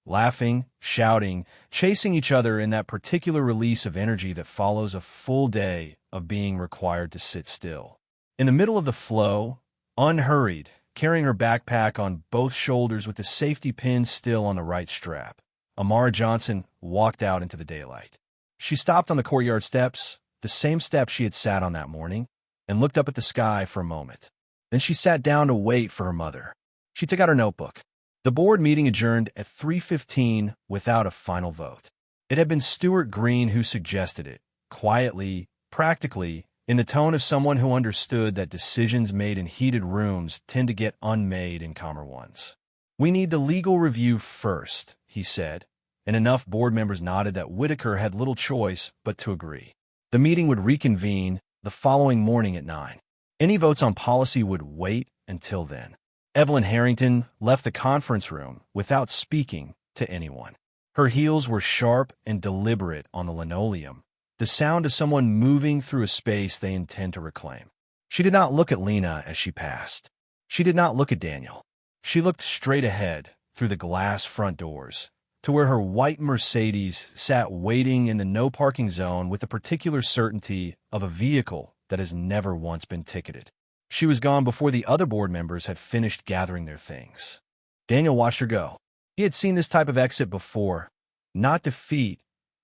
laughing, shouting, chasing each other in that particular release of energy that follows a full day of being required to sit still. In the middle of the flow, unhurried, carrying her backpack on both shoulders with the safety pin still on the right strap, Amara Johnson walked out into the daylight. She stopped on the courtyard steps, the same steps she had sat on that morning, and looked up at the sky for a moment. Then she sat down to wait for her mother. She took out her notebook. The board meeting adjourned at 3:15 without a final vote. It had been Stuart Green who suggested it, quietly, practically, in the tone of someone who understood that decisions made in heated rooms tend to get unmade in calmer ones. We need the legal review first, he said, and enough board members nodded that Whitaker had little choice but to agree. The meeting would reconvene the following morning at 9. Any votes on policy would wait until then. Evelyn Harrington left the conference room without speaking to anyone. Her heels were sharp and deliberate on the linoleum, the sound of someone moving through a space they intend to reclaim. She did not look at Lena as she passed. She did not look at Daniel. She looked straight ahead through the glass front doors to where her white Mercedes sat waiting in the no parking zone with the particular certainty of a vehicle that has never once been ticketed. She was gone before the other board members had finished gathering their things. Daniel watched her go. He had seen this type of exit before. Not defeat,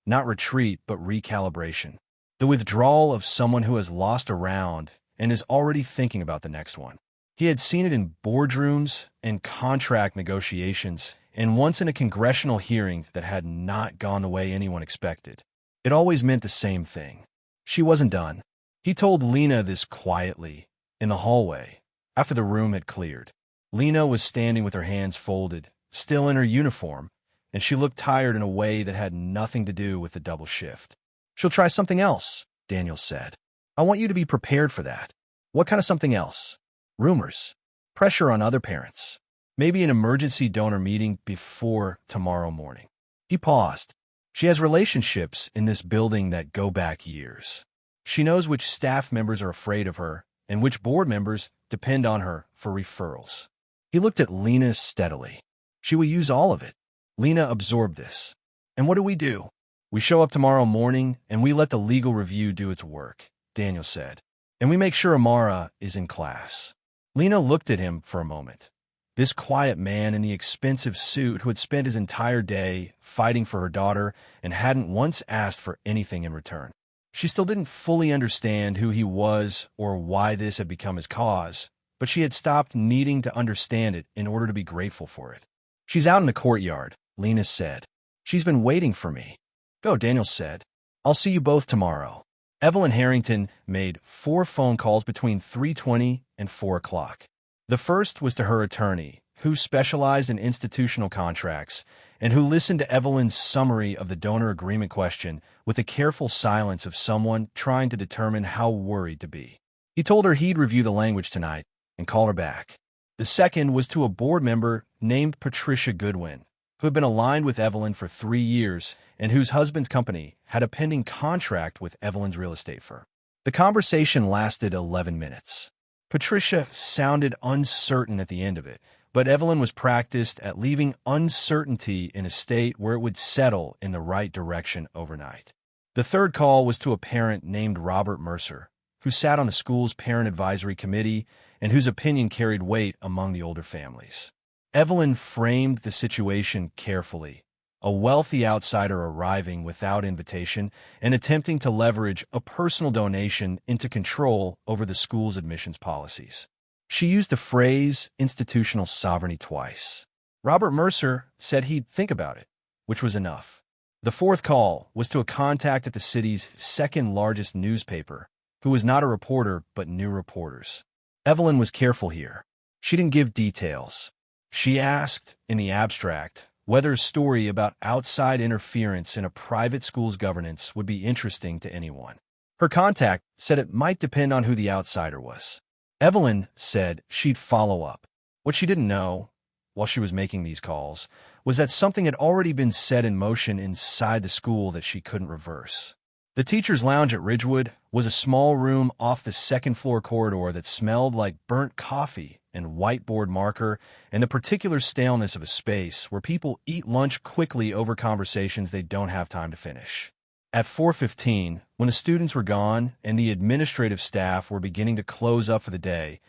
not retreat, but recalibration. The withdrawal of someone who has lost a round and is already thinking about the next one. He had seen it in boardrooms and contract negotiations, and once in a congressional hearing that had not gone the way anyone expected. It always meant the same thing. She wasn't done. He told Lena this quietly, in the hallway, after the room had cleared. Lena was standing with her hands folded, still in her uniform, and she looked tired in a way that had nothing to do with the double shift. "She'll try something else," Daniel said. "I want you to be prepared for that." "What kind of something else?" "Rumors. Pressure on other parents. Maybe an emergency donor meeting before tomorrow morning." He paused. "She has relationships in this building that go back years. She knows which staff members are afraid of her and which board members depend on her for referrals." He looked at Lena steadily. "She will use all of it." Lena absorbed this. "And what do? We show up tomorrow morning and we let the legal review do its work," Daniel said. "And we make sure Amara is in class." Lena looked at him for a moment. This quiet man in the expensive suit who had spent his entire day fighting for her daughter and hadn't once asked for anything in return. She still didn't fully understand who he was or why this had become his cause, but she had stopped needing to understand it in order to be grateful for it. "She's out in the courtyard," Lena said. "She's been waiting for me." "Go," Daniel said. "I'll see you both tomorrow." Evelyn Harrington made 4 phone calls between 3:20 and 4 o'clock. The first was to her attorney, who specialized in institutional contracts, and who listened to Evelyn's summary of the donor agreement question with the careful silence of someone trying to determine how worried to be. He told her he'd review the language tonight and call her back. The second was to a board member named Patricia Goodwin, who had been aligned with Evelyn for 3 years and whose husband's company had a pending contract with Evelyn's real estate firm. The conversation lasted 11 minutes. Patricia sounded uncertain at the end of it, but Evelyn was practiced at leaving uncertainty in a state where it would settle in the right direction overnight. The third call was to a parent named Robert Mercer, who sat on the school's parent advisory committee and whose opinion carried weight among the older families. Evelyn framed the situation carefully, a wealthy outsider arriving without invitation and attempting to leverage a personal donation into control over the school's admissions policies. She used the phrase institutional sovereignty twice. Robert Mercer said he'd think about it, which was enough. The fourth call was to a contact at the city's second-largest newspaper, who was not a reporter but knew reporters. Evelyn was careful here. She didn't give details. She asked, in the abstract, whether a story about outside interference in a private school's governance would be interesting to anyone. Her contact said it might depend on who the outsider was. Evelyn said she'd follow up. What she didn't know, while she was making these calls, was that something had already been set in motion inside the school that she couldn't reverse. The teacher's lounge at Ridgewood was a small room off the second-floor corridor that smelled like burnt coffee and whiteboard marker and the particular staleness of a space where people eat lunch quickly over conversations they don't have time to finish. At 4:15, when the students were gone and the administrative staff were beginning to close up for the day,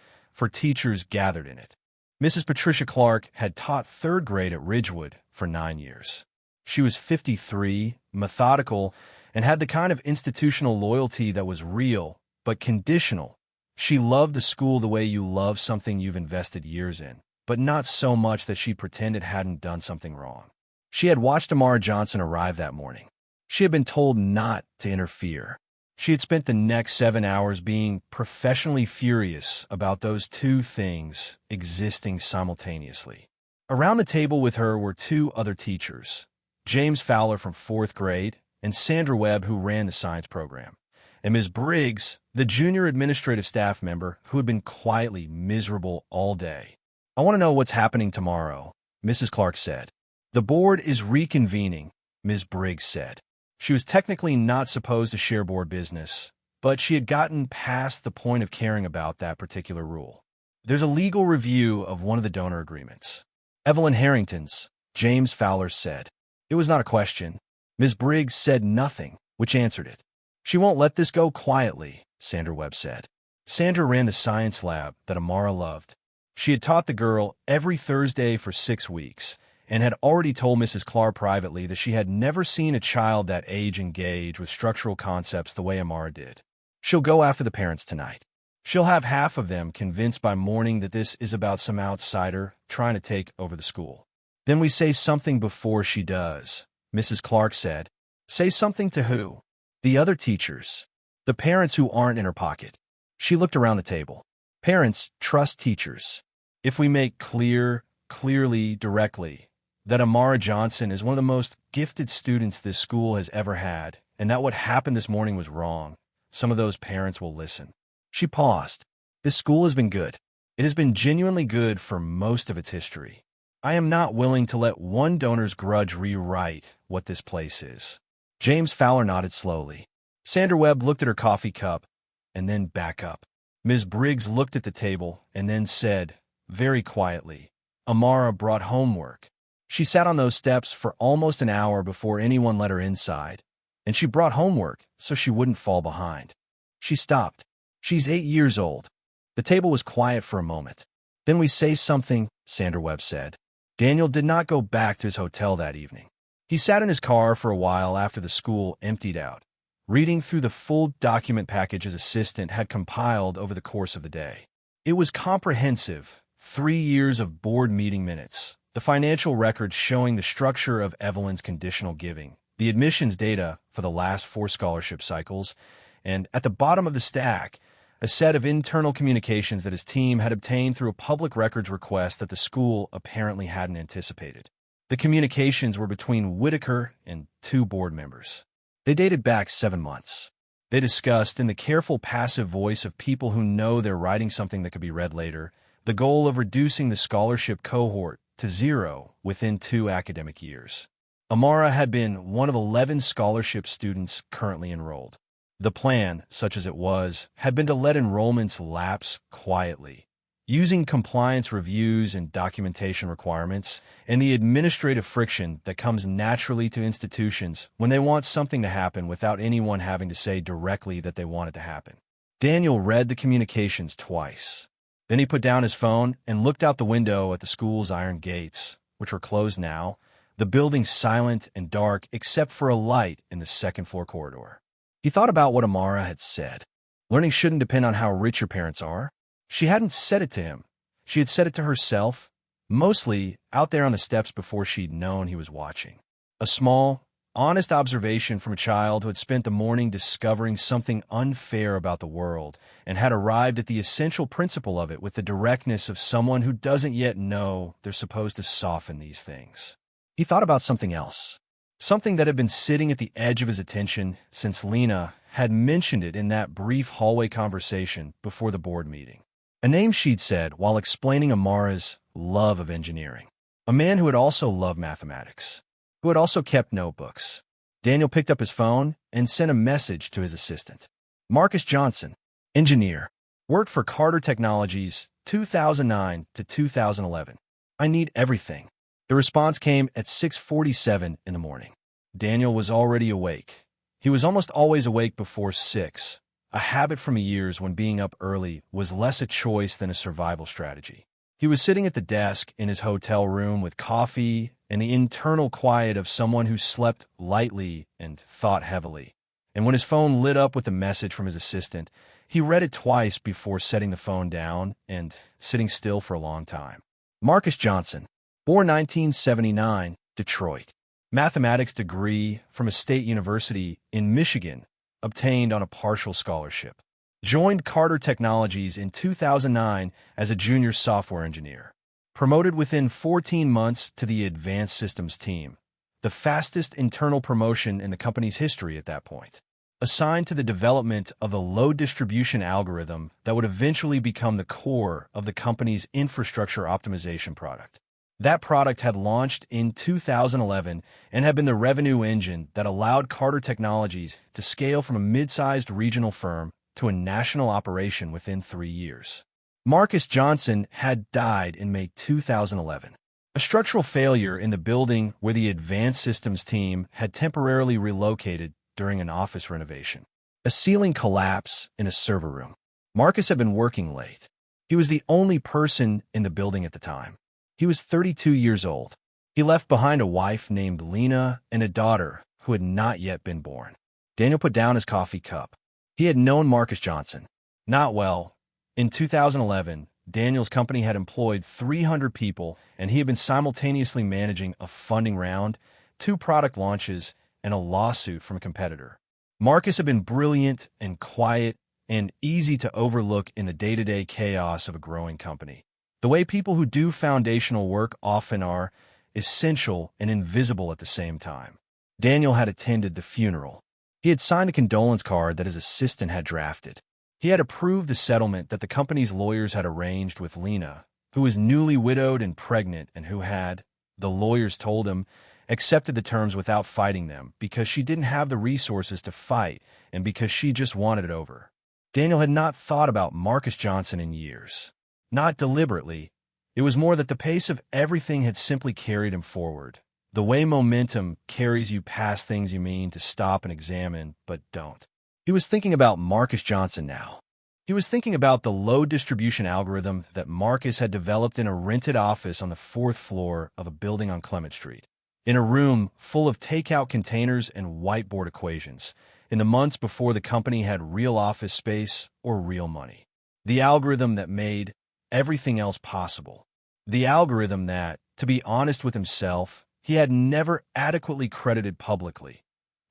teachers gathered in it. Mrs. Patricia Clark had taught 3rd grade at Ridgewood for 9 years. She was 53, methodical, and had the kind of institutional loyalty that was real, but conditional. She loved the school the way you love something you've invested years in, but not so much that she'd pretend it hadn't done something wrong. She had watched Amara Johnson arrive that morning. She had been told not to interfere. She had spent the next 7 hours being professionally furious about those two things existing simultaneously. Around the table with her were 2 other teachers, James Fowler from 4th grade and Sandra Webb, who ran the science program, and Ms. Briggs, the junior administrative staff member who had been quietly miserable all day. "I want to know what's happening tomorrow," Mrs. Clark said. "The board is reconvening," Ms. Briggs said. She was technically not supposed to share board business, but she had gotten past the point of caring about that particular rule. "There's a legal review of one of the donor agreements." "Evelyn Harrington's," James Fowler said. It was not a question. Ms. Briggs said nothing, which answered it. "She won't let this go quietly," Sandra Webb said. Sandra ran the science lab that Amara loved. She had taught the girl every Thursday for 6 weeks, and had already told Mrs. Clark privately that she had never seen a child that age engage with structural concepts the way Amara did. "She'll go after the parents tonight. She'll have half of them convinced by morning that this is about some outsider trying to take over the school. Then we say something before she does," Mrs. Clark said. "Say something to who?" The other teachers. The parents who aren't in her pocket. She looked around the table. Parents trust teachers. If we make clearly, directly, that Amara Johnson is one of the most gifted students this school has ever had, and that what happened this morning was wrong, some of those parents will listen. She paused. This school has been good. It has been genuinely good for most of its history. I am not willing to let one donor's grudge rewrite what this place is. James Fowler nodded slowly. Sandra Webb looked at her coffee cup and then back up. Ms. Briggs looked at the table and then said, very quietly, Amara brought homework. She sat on those steps for almost an hour before anyone let her inside, and she brought homework so she wouldn't fall behind. She stopped. She's 8 years old. The table was quiet for a moment. Then we say something, Sandra Webb said. Daniel did not go back to his hotel that evening. He sat in his car for a while after the school emptied out, reading through the full document package his assistant had compiled over the course of the day. It was comprehensive, 3 years of board meeting minutes, the financial records showing the structure of Evelyn's conditional giving, the admissions data for the last 4 scholarship cycles, and at the bottom of the stack, a set of internal communications that his team had obtained through a public records request that the school apparently hadn't anticipated. The communications were between Whitaker and 2 board members. They dated back 7 months. They discussed, in the careful passive voice of people who know they're writing something that could be read later, the goal of reducing the scholarship cohort to 0 within 2 academic years. Amara had been one of 11 scholarship students currently enrolled. The plan, such as it was, had been to let enrollments lapse quietly, using compliance reviews and documentation requirements and the administrative friction that comes naturally to institutions when they want something to happen without anyone having to say directly that they want it to happen. Daniel read the communications twice. Then he put down his phone and looked out the window at the school's iron gates, which were closed now, the building silent and dark except for a light in the second-floor corridor. He thought about what Amara had said. Learning shouldn't depend on how rich your parents are. She hadn't said it to him. She had said it to herself, mostly out there on the steps before she'd known he was watching. A small, honest observation from a child who had spent the morning discovering something unfair about the world and had arrived at the essential principle of it with the directness of someone who doesn't yet know they're supposed to soften these things. He thought about something else, something that had been sitting at the edge of his attention since Lena had mentioned it in that brief hallway conversation before the board meeting. A name she'd said while explaining Amara's love of engineering. A man who had also loved mathematics, who had also kept notebooks. Daniel picked up his phone and sent a message to his assistant. Marcus Johnson, engineer, worked for Carter Technologies 2009 to 2011. I need everything. The response came at 6:47 in the morning. Daniel was already awake. He was almost always awake before 6, a habit from years when being up early was less a choice than a survival strategy. He was sitting at the desk in his hotel room with coffee and the internal quiet of someone who slept lightly and thought heavily. And when his phone lit up with a message from his assistant, he read it twice before setting the phone down and sitting still for a long time. Marcus Johnson, born 1979, Detroit. Mathematics degree from a state university in Michigan, obtained on a partial scholarship. Joined Carter Technologies in 2009 as a junior software engineer. Promoted within 14 months to the advanced systems team, the fastest internal promotion in the company's history at that point. Assigned to the development of the load distribution algorithm that would eventually become the core of the company's infrastructure optimization product. That product had launched in 2011 and had been the revenue engine that allowed Carter Technologies to scale from a mid-sized regional firm to a national operation within 3 years. Marcus Johnson had died in May 2011. A structural failure in the building where the advanced systems team had temporarily relocated during an office renovation. A ceiling collapse in a server room. Marcus had been working late. He was the only person in the building at the time. He was 32 years old. He left behind a wife named Lena and a daughter who had not yet been born. Daniel put down his coffee cup. He had known Marcus Johnson. Not well. In 2011, Daniel's company had employed 300 people, and he had been simultaneously managing a funding round, 2 product launches, and a lawsuit from a competitor. Marcus had been brilliant and quiet and easy to overlook in the day-to-day chaos of a growing company. The way people who do foundational work often are essential and invisible at the same time. Daniel had attended the funeral. He had signed a condolence card that his assistant had drafted. He had approved the settlement that the company's lawyers had arranged with Lena, who was newly widowed and pregnant and who had, the lawyers told him, accepted the terms without fighting them because she didn't have the resources to fight and because she just wanted it over. Daniel had not thought about Marcus Johnson in years. Not deliberately. It was more that the pace of everything had simply carried him forward. The way momentum carries you past things you mean to stop and examine, but don't. He was thinking about Marcus Johnson now. He was thinking about the load distribution algorithm that Marcus had developed in a rented office on the 4th floor of a building on Clement Street. In a room full of takeout containers and whiteboard equations, in the months before the company had real office space or real money. The algorithm that made everything else possible. The algorithm that, to be honest with himself, he had never adequately credited publicly.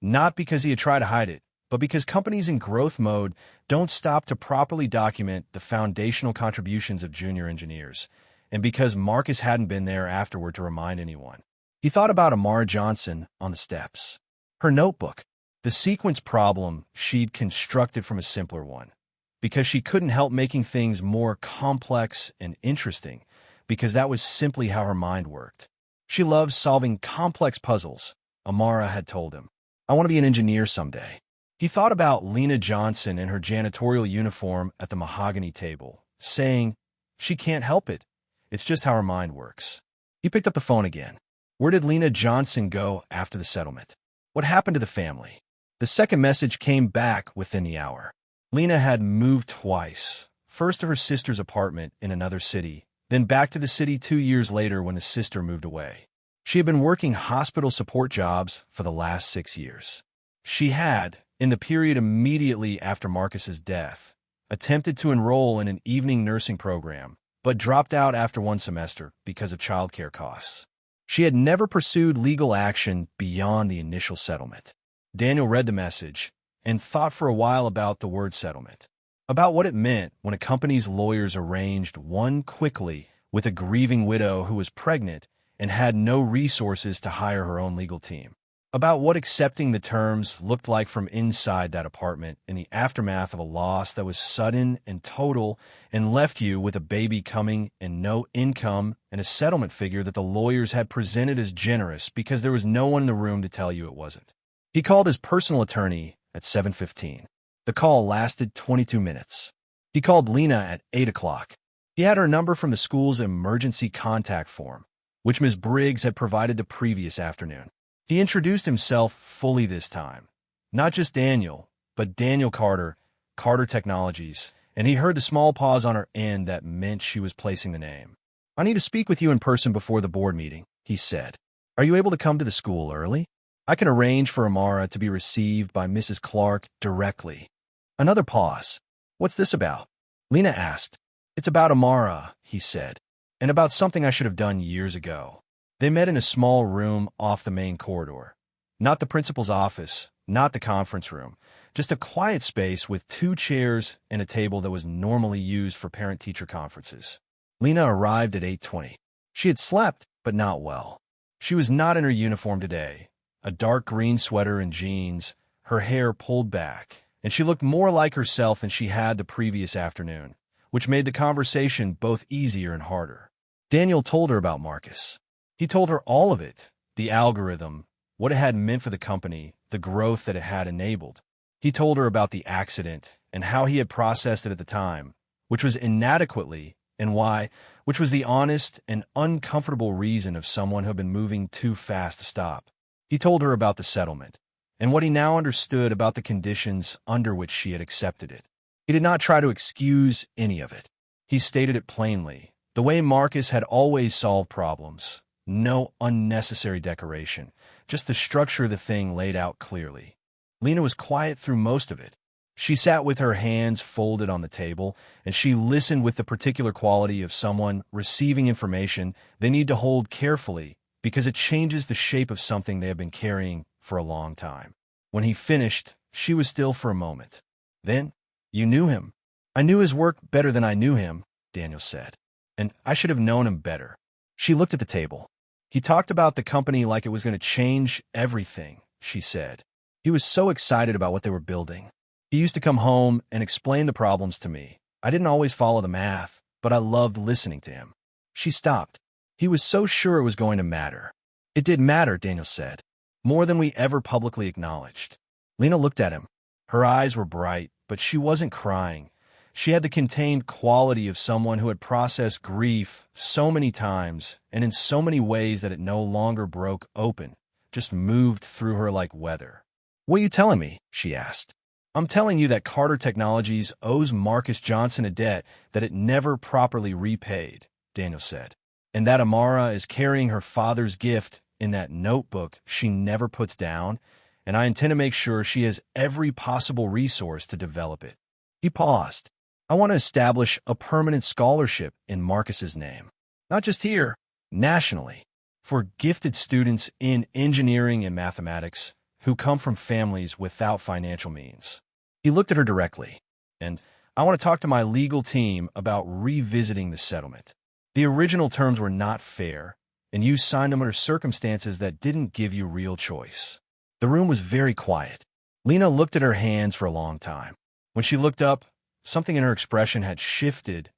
Not because he had tried to hide it, but because companies in growth mode don't stop to properly document the foundational contributions of junior engineers, and because Marcus hadn't been there afterward to remind anyone. He thought about Amara Johnson on the steps. Her notebook, the sequence problem she'd constructed from a simpler one, because she couldn't help making things more complex and interesting, because that was simply how her mind worked. She loved solving complex puzzles, Amara had told him. I want to be an engineer someday. He thought about Lena Johnson in her janitorial uniform at the mahogany table, saying, she can't help it. It's just how her mind works. He picked up the phone again. Where did Lena Johnson go after the settlement? What happened to the family? The second message came back within the hour. Lena had moved twice, first to her sister's apartment in another city, then back to the city 2 years later when the sister moved away. She had been working hospital support jobs for the last 6 years. She had, in the period immediately after Marcus's death, attempted to enroll in an evening nursing program, but dropped out after 1 semester because of childcare costs. She had never pursued legal action beyond the initial settlement. Daniel read the message and thought for a while about the word settlement, about what it meant when a company's lawyers arranged one quickly with a grieving widow who was pregnant and had no resources to hire her own legal team, about what accepting the terms looked like from inside that apartment in the aftermath of a loss that was sudden and total and left you with a baby coming and no income and a settlement figure that the lawyers had presented as generous because there was no one in the room to tell you it wasn't. He called his personal attorney at 7:15. The call lasted 22 minutes. He called Lena at 8 o'clock. He had her number from the school's emergency contact form, which Ms. Briggs had provided the previous afternoon. He introduced himself fully this time. Not just Daniel, but Daniel Carter, Carter Technologies, and he heard the small pause on her end that meant she was placing the name. I need to speak with you in person before the board meeting, he said. Are you able to come to the school early? I can arrange for Amara to be received by Mrs. Clark directly. Another pause. What's this about? Lena asked. It's about Amara, he said, and about something I should have done years ago. They met in a small room off the main corridor. Not the principal's office, not the conference room, just a quiet space with 2 chairs and a table that was normally used for parent-teacher conferences. Lena arrived at 8:20. She had slept, but not well. She was not in her uniform today. A dark green sweater and jeans, her hair pulled back, and she looked more like herself than she had the previous afternoon, which made the conversation both easier and harder. Daniel told her about Marcus. He told her all of it, the algorithm, what it had meant for the company, the growth that it had enabled. He told her about the accident and how he had processed it at the time, which was inadequately, and why, which was the honest and uncomfortable reason of someone who had been moving too fast to stop. He told her about the settlement, and what he now understood about the conditions under which she had accepted it. He did not try to excuse any of it. He stated it plainly, the way Marcus had always solved problems. No unnecessary decoration, just the structure of the thing laid out clearly. Lena was quiet through most of it. She sat with her hands folded on the table, and she listened with the particular quality of someone receiving information they need to hold carefully because it changes the shape of something they have been carrying for a long time. When he finished, She was still for a moment. Then, you knew him. I knew his work better than I knew him, Daniel said. And I should have known him better. She looked at the table. He talked about the company like it was going to change everything, she said. He was so excited about what they were building. He used to come home and explain the problems to me. I didn't always follow the math, but I loved listening to him. She stopped. He was so sure it was going to matter. It did matter, Daniel said. More than we ever publicly acknowledged. Lena looked at him. Her eyes were bright, but she wasn't crying. She had the contained quality of someone who had processed grief so many times and in so many ways that it no longer broke open, just moved through her like weather. "What are you telling me?" she asked. "I'm telling you that Carter Technologies owes Marcus Johnson a debt that it never properly repaid," Daniel said, "and that Amara is carrying her father's gift in that notebook she never puts down, and I intend to make sure she has every possible resource to develop it." He paused. "I want to establish a permanent scholarship in Marcus's name, not just here, nationally, for gifted students in engineering and mathematics who come from families without financial means." He looked at her directly. "And I want to talk to my legal team about revisiting the settlement. The original terms were not fair, and you signed them under circumstances that didn't give you real choice." The room was very quiet. Lena looked at her hands for a long time. When she looked up, something in her expression had shifted,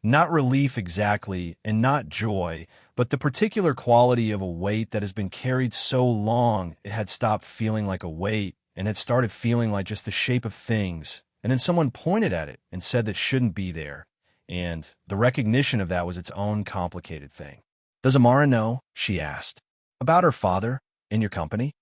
not relief exactly, and not joy, but the particular quality of a weight that has been carried so long it had stopped feeling like a weight and had started feeling like just the shape of things, and then someone pointed at it and said that shouldn't be there, and the recognition of that was its own complicated thing. "Does Amara know?" she asked. "About her father and your company?"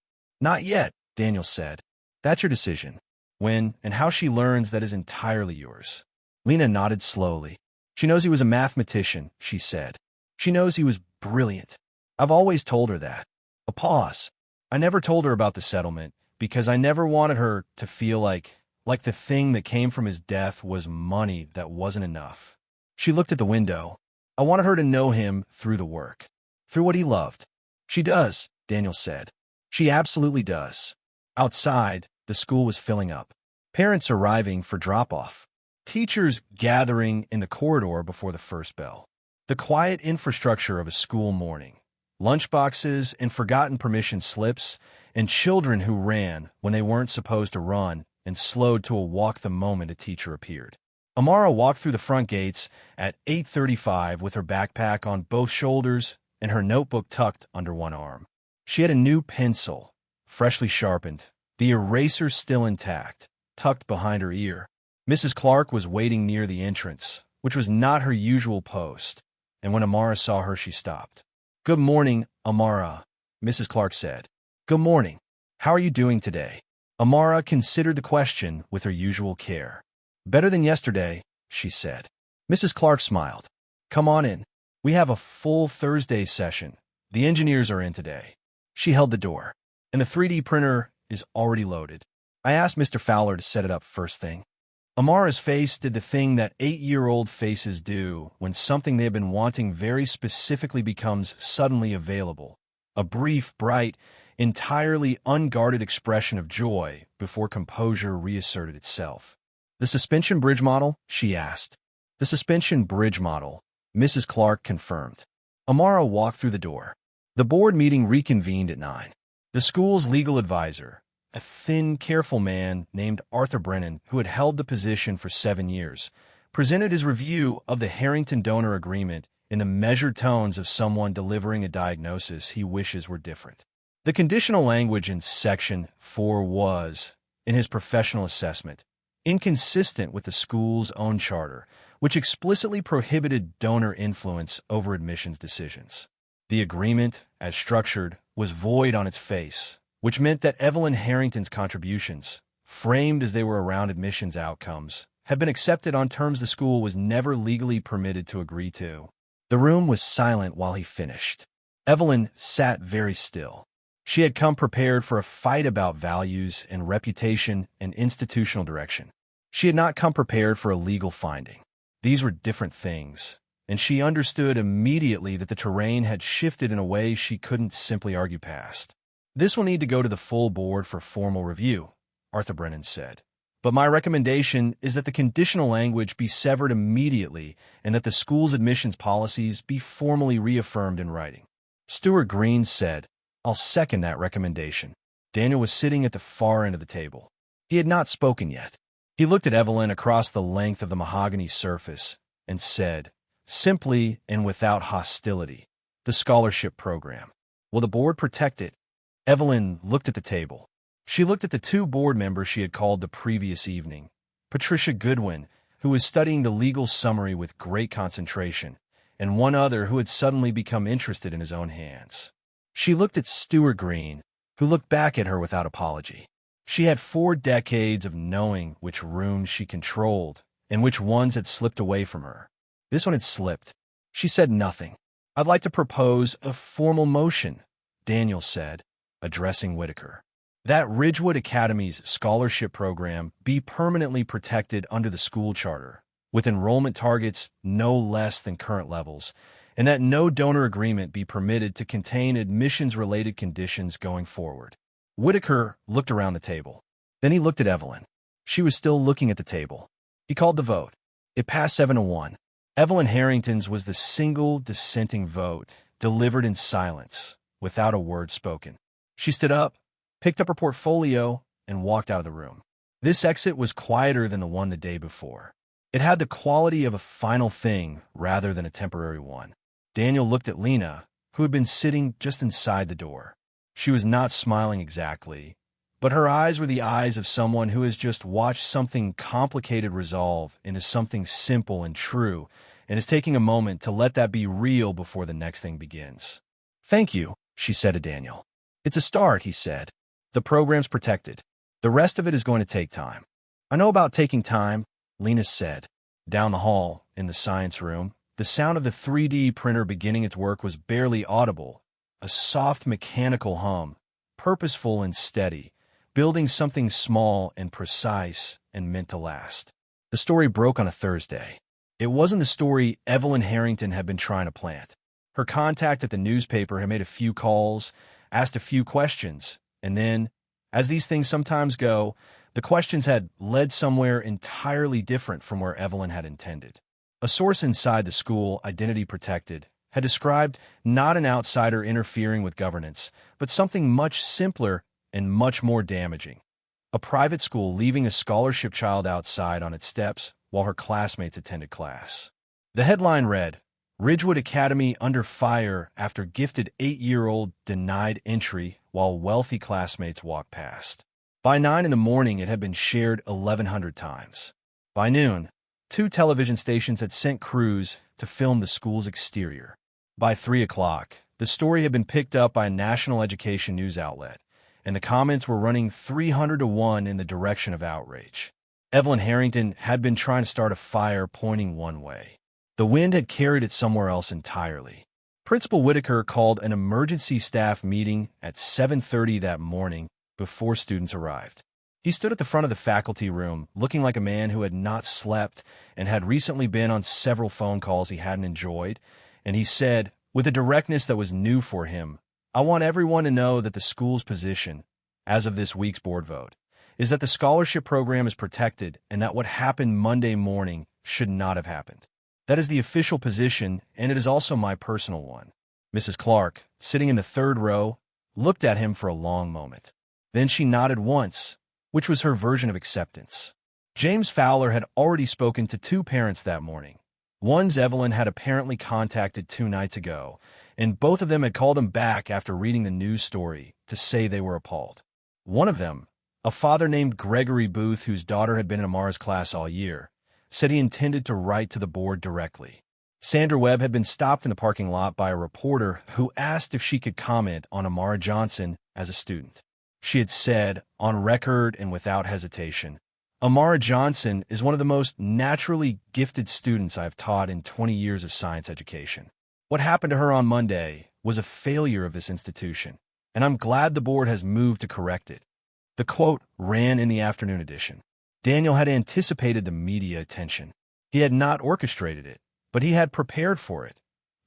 "Not yet," Daniel said. "That's your decision. When and how she learns, that is entirely yours." Lena nodded slowly. "She knows he was a mathematician," she said. "She knows he was brilliant. I've always told her that." A pause. "I never told her about the settlement because I never wanted her to feel like the thing that came from his death was money that wasn't enough." She looked at the window. "I wanted her to know him through the work, through what he loved." "She does," Daniel said. "She absolutely does." Outside, the school was filling up. Parents arriving for drop-off. Teachers gathering in the corridor before the first bell. The quiet infrastructure of a school morning. Lunchboxes and forgotten permission slips, and children who ran when they weren't supposed to run and slowed to a walk the moment a teacher appeared. Amara walked through the front gates at 8:35 with her backpack on both shoulders and her notebook tucked under one arm. She had a new pencil, freshly sharpened, the eraser still intact, tucked behind her ear. Mrs. Clark was waiting near the entrance, which was not her usual post, and when Amara saw her, she stopped. "Good morning, Amara," Mrs. Clark said. "Good morning. How are you doing today?" Amara considered the question with her usual care. "Better than yesterday," she said. Mrs. Clark smiled. "Come on in. We have a full Thursday session. The engineers are in today." She held the door. "And the 3D printer is already loaded. I asked Mr. Fowler to set it up first thing." Amara's face did the thing that 8-year-old faces do when something they have been wanting very specifically becomes suddenly available. A brief, bright, entirely unguarded expression of joy before composure reasserted itself. "The suspension bridge model?" she asked. "The suspension bridge model," Mrs. Clark confirmed. Amara walked through the door. The board meeting reconvened at 9. The school's legal advisor, a thin, careful man named Arthur Brennan, who had held the position for 7 years, presented his review of the Harrington donor agreement in the measured tones of someone delivering a diagnosis he wishes were different. The conditional language in Section 4 was, in his professional assessment, inconsistent with the school's own charter, which explicitly prohibited donor influence over admissions decisions. The agreement, as structured, was void on its face, which meant that Evelyn Harrington's contributions, framed as they were around admissions outcomes, had been accepted on terms the school was never legally permitted to agree to. The room was silent while he finished. Evelyn sat very still. She had come prepared for a fight about values and reputation and institutional direction. She had not come prepared for a legal finding. These were different things, and she understood immediately that the terrain had shifted in a way she couldn't simply argue past. "This will need to go to the full board for formal review," Arthur Brennan said. But my recommendation is that the conditional language be severed immediately and that the school's admissions policies be formally reaffirmed in writing. Stuart Green said, I'll second that recommendation. Daniel was sitting at the far end of the table. He had not spoken yet. He looked at Evelyn across the length of the mahogany surface and said, simply and without hostility, the scholarship program. Will the board protect it? Evelyn looked at the table. She looked at the two board members she had called the previous evening, Patricia Goodwin, who was studying the legal summary with great concentration, and one other who had suddenly become interested in his own hands. She looked at Stuart Green, who looked back at her without apology. She had 4 decades of knowing which rooms she controlled and which ones had slipped away from her. This one had slipped. She said nothing. I'd like to propose a formal motion, Daniel said, addressing Whitaker. That Ridgewood Academy's scholarship program be permanently protected under the school charter, with enrollment targets no less than current levels, and that no donor agreement be permitted to contain admissions-related conditions going forward. Whitaker looked around the table. Then he looked at Evelyn. She was still looking at the table. He called the vote. It passed 7-1. Evelyn Harrington's was the single dissenting vote, delivered in silence, without a word spoken. She stood up, picked up her portfolio, and walked out of the room. This exit was quieter than the one the day before. It had the quality of a final thing rather than a temporary one. Daniel looked at Lena, who had been sitting just inside the door. She was not smiling exactly, but her eyes were the eyes of someone who has just watched something complicated resolve into something simple and true, and is taking a moment to let that be real before the next thing begins. Thank you, she said to Daniel. It's a start, he said. The program's protected. The rest of it is going to take time. I know about taking time, Lena said. Down the hall, in the science room, the sound of the 3D printer beginning its work was barely audible, a soft mechanical hum, purposeful and steady, building something small and precise and meant to last. The story broke on a Thursday. It wasn't the story Evelyn Harrington had been trying to plant. Her contact at the newspaper had made a few calls, asked a few questions, and then, as these things sometimes go, the questions had led somewhere entirely different from where Evelyn had intended. A source inside the school, identity protected, had described not an outsider interfering with governance, but something much simpler and much more damaging. A private school leaving a scholarship child outside on its steps while her classmates attended class. The headline read, Ridgewood Academy under fire after gifted 8-year-old denied entry while wealthy classmates walked past. By 9 in the morning, it had been shared 1,100 times. By noon, 2 television stations had sent crews to film the school's exterior. By 3 o'clock, the story had been picked up by a national education news outlet, and the comments were running 300-1 in the direction of outrage. Evelyn Harrington had been trying to start a fire pointing one way. The wind had carried it somewhere else entirely. Principal Whitaker called an emergency staff meeting at 7:30 that morning before students arrived. He stood at the front of the faculty room, looking like a man who had not slept and had recently been on several phone calls he hadn't enjoyed, and he said, with a directness that was new for him, I want everyone to know that the school's position, as of this week's board vote, is that the scholarship program is protected and that what happened Monday morning should not have happened. That is the official position, and it is also my personal one. Mrs. Clark, sitting in the 3rd row, looked at him for a long moment. Then she nodded once, which was her version of acceptance. James Fowler had already spoken to 2 parents that morning. One's Evelyn had apparently contacted 2 nights ago, and both of them had called him back after reading the news story to say they were appalled. One of them, a father named Gregory Booth, whose daughter had been in Amara's class all year, said he intended to write to the board directly. Sandra Webb had been stopped in the parking lot by a reporter who asked if she could comment on Amara Johnson as a student. She had said, on record and without hesitation, Amara Johnson is one of the most naturally gifted students I've taught in 20 years of science education. What happened to her on Monday was a failure of this institution, and I'm glad the board has moved to correct it. The quote ran in the afternoon edition. Daniel had anticipated the media attention. He had not orchestrated it, but he had prepared for it,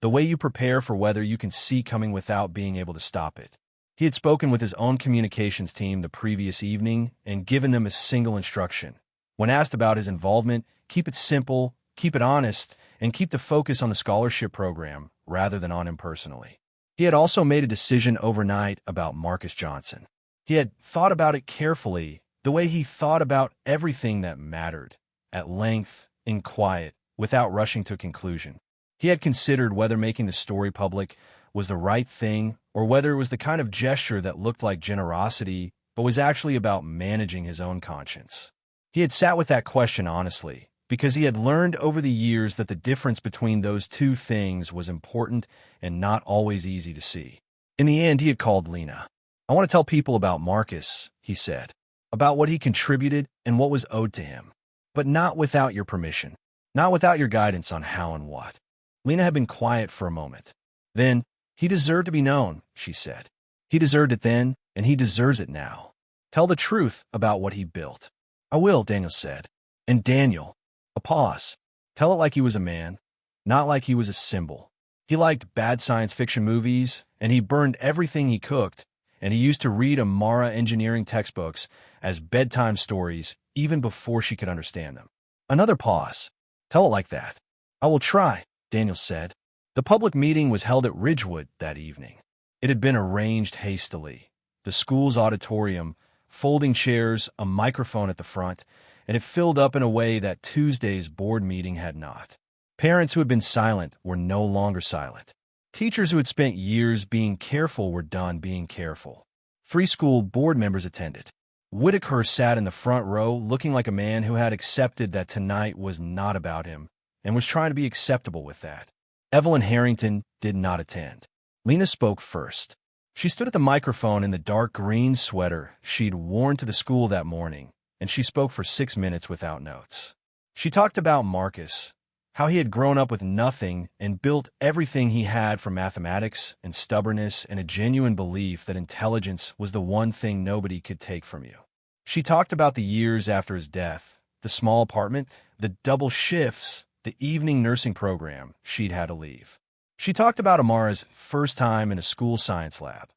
the way you prepare for weather you can see coming without being able to stop it. He had spoken with his own communications team the previous evening and given them a single instruction. When asked about his involvement, keep it simple, keep it honest, and keep the focus on the scholarship program rather than on him personally. He had also made a decision overnight about Marcus Johnson. He had thought about it carefully, the way he thought about everything that mattered, at length, in quiet, without rushing to a conclusion. He had considered whether making the story public was the right thing or whether it was the kind of gesture that looked like generosity but was actually about managing his own conscience. He had sat with that question honestly, because he had learned over the years that the difference between those two things was important and not always easy to see. In the end, he had called Lena. "I want to tell people about Marcus," he said, "about what he contributed and what was owed to him, but not without your permission, not without your guidance on how and what." Lena had been quiet for a moment. Then, "He deserved to be known," she said. "He deserved it then, and he deserves it now. Tell the truth about what he built." "I will," Daniel said. "And Daniel," a pause, "tell it like he was a man, not like he was a symbol. He liked bad science fiction movies, and he burned everything he cooked, and he used to read Amara engineering textbooks as bedtime stories even before she could understand them." Another pause. "Tell it like that." "I will try," Daniel said. The public meeting was held at Ridgewood that evening. It had been arranged hastily. The school's auditorium, folding chairs, a microphone at the front, and it filled up in a way that Tuesday's board meeting had not. Parents who had been silent were no longer silent. Teachers who had spent years being careful were done being careful. 3 school board members attended. Whitaker sat in the front row looking like a man who had accepted that tonight was not about him and was trying to be acceptable with that. Evelyn Harrington did not attend. Lena spoke first. She stood at the microphone in the dark green sweater she'd worn to the school that morning, and she spoke for 6 minutes without notes. She talked about Marcus, how he had grown up with nothing and built everything he had from mathematics and stubbornness and a genuine belief that intelligence was the one thing nobody could take from you. She talked about the years after his death, the small apartment, the double shifts, the evening nursing program she'd had to leave. She talked about Amara's first time in a school science lab,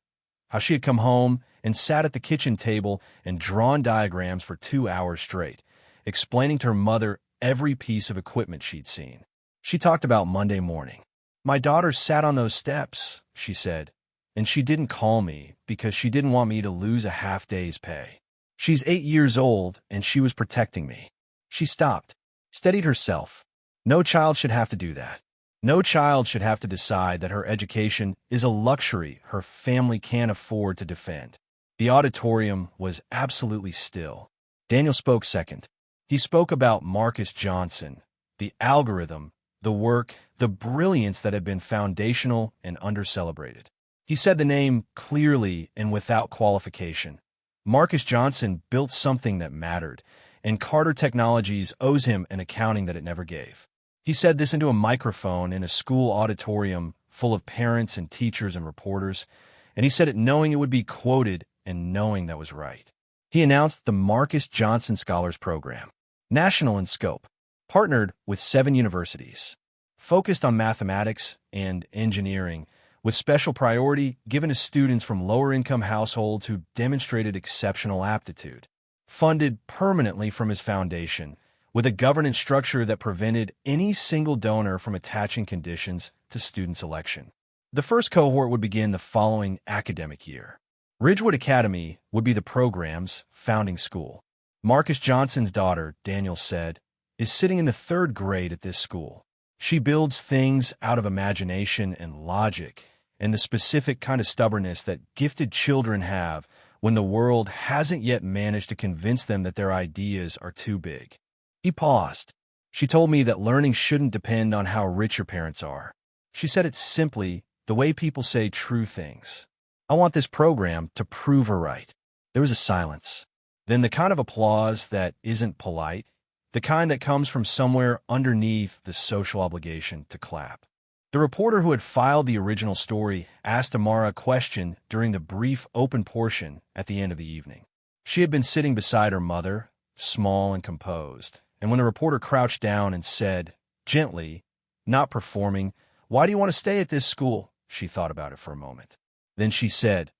how she had come home and sat at the kitchen table and drawn diagrams for 2 hours straight, explaining to her mother every piece of equipment she'd seen. She talked about Monday morning. "My daughter sat on those steps," she said, "and she didn't call me because she didn't want me to lose a half day's pay. She's 8 years old, and she was protecting me." She stopped, steadied herself. No child should have to do that. No child should have to decide that her education is a luxury her family can't afford to defend. The auditorium was absolutely still. Daniel spoke second. He spoke about Marcus Johnson, the algorithm, the work, the brilliance that had been foundational and under-celebrated. He said the name clearly and without qualification. Marcus Johnson built something that mattered, and Carter Technologies owes him an accounting that it never gave. He said this into a microphone in a school auditorium full of parents and teachers and reporters, and he said it knowing it would be quoted and knowing that was right. He announced the Marcus Johnson Scholars Program, national in scope, partnered with 7 universities, focused on mathematics and engineering, with special priority given to students from lower-income households who demonstrated exceptional aptitude, funded permanently from his foundation, with a governance structure that prevented any single donor from attaching conditions to student selection. The first cohort would begin the following academic year. Ridgewood Academy would be the program's founding school. Marcus Johnson's daughter, Daniel said, is sitting in the 3rd grade at this school. She builds things out of imagination and logic and the specific kind of stubbornness that gifted children have when the world hasn't yet managed to convince them that their ideas are too big. He paused. "She told me that learning shouldn't depend on how rich your parents are. She said it simply, the way people say true things. I want this program to prove her right." There was a silence. Then the kind of applause that isn't polite, the kind that comes from somewhere underneath the social obligation to clap. The reporter who had filed the original story asked Amara a question during the brief open portion at the end of the evening. She had been sitting beside her mother, small and composed, and when the reporter crouched down and said, gently, not performing, "Why do you want to stay at this school?" she thought about it for a moment. Then she said,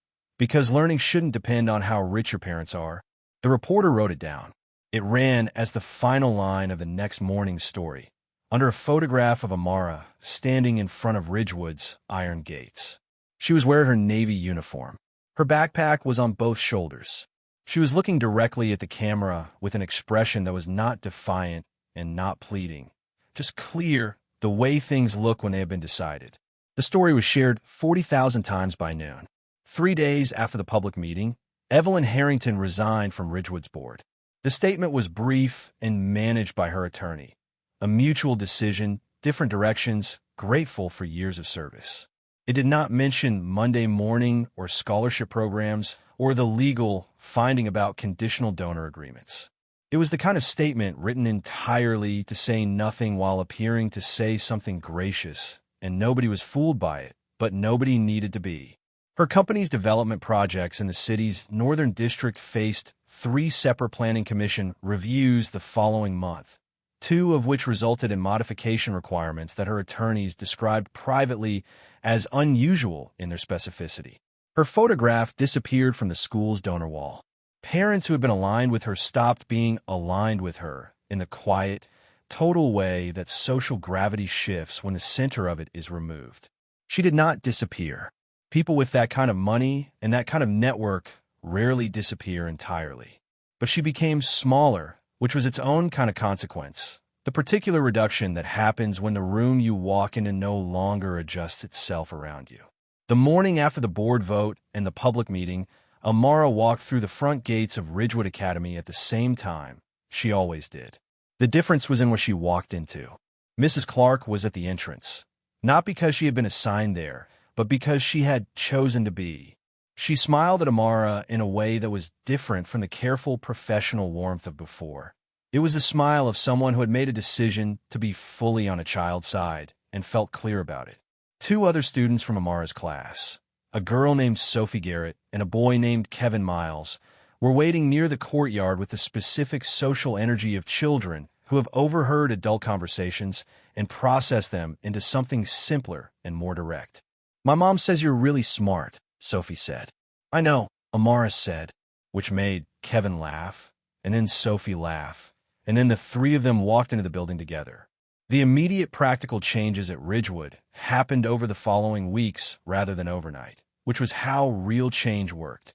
Because learning shouldn't depend on how rich your parents are. The reporter wrote it down. It ran as the final line of the next morning's story, under a photograph of Amara standing in front of Ridgewood's iron gates. She was wearing her Navy uniform. Her backpack was on both shoulders. She was looking directly at the camera with an expression that was not defiant and not pleading, just clear, the way things look when they have been decided. The story was shared 40,000 times by noon. 3 days after the public meeting, Evelyn Harrington resigned from Ridgewood's board. The statement was brief and managed by her attorney. A mutual decision, different directions, grateful for years of service. It did not mention Monday morning or scholarship programs or the legal finding about conditional donor agreements. It was the kind of statement written entirely to say nothing while appearing to say something gracious, and nobody was fooled by it, but nobody needed to be. Her company's development projects in the city's northern district faced 3 separate planning commission reviews the following month, 2 of which resulted in modification requirements that her attorneys described privately as unusual in their specificity. Her photograph disappeared from the school's donor wall. Parents who had been aligned with her stopped being aligned with her in the quiet, total way that social gravity shifts when the center of it is removed. She did not disappear. People with that kind of money and that kind of network rarely disappear entirely. But she became smaller, which was its own kind of consequence. The particular reduction that happens when the room you walk into no longer adjusts itself around you. The morning after the board vote and the public meeting, Amara walked through the front gates of Ridgewood Academy at the same time she always did. The difference was in what she walked into. Mrs. Clark was at the entrance, not because she had been assigned there, but because she had chosen to be. She smiled at Amara in a way that was different from the careful professional warmth of before. It was the smile of someone who had made a decision to be fully on a child's side and felt clear about it. 2 other students from Amara's class, a girl named Sophie Garrett and a boy named Kevin Miles, were waiting near the courtyard with the specific social energy of children who have overheard adult conversations and processed them into something simpler and more direct. "My mom says you're really smart," Sophie said. "I know," Amara said, which made Kevin laugh, and then Sophie laugh, and then the 3 of them walked into the building together. The immediate practical changes at Ridgewood happened over the following weeks rather than overnight, which was how real change worked.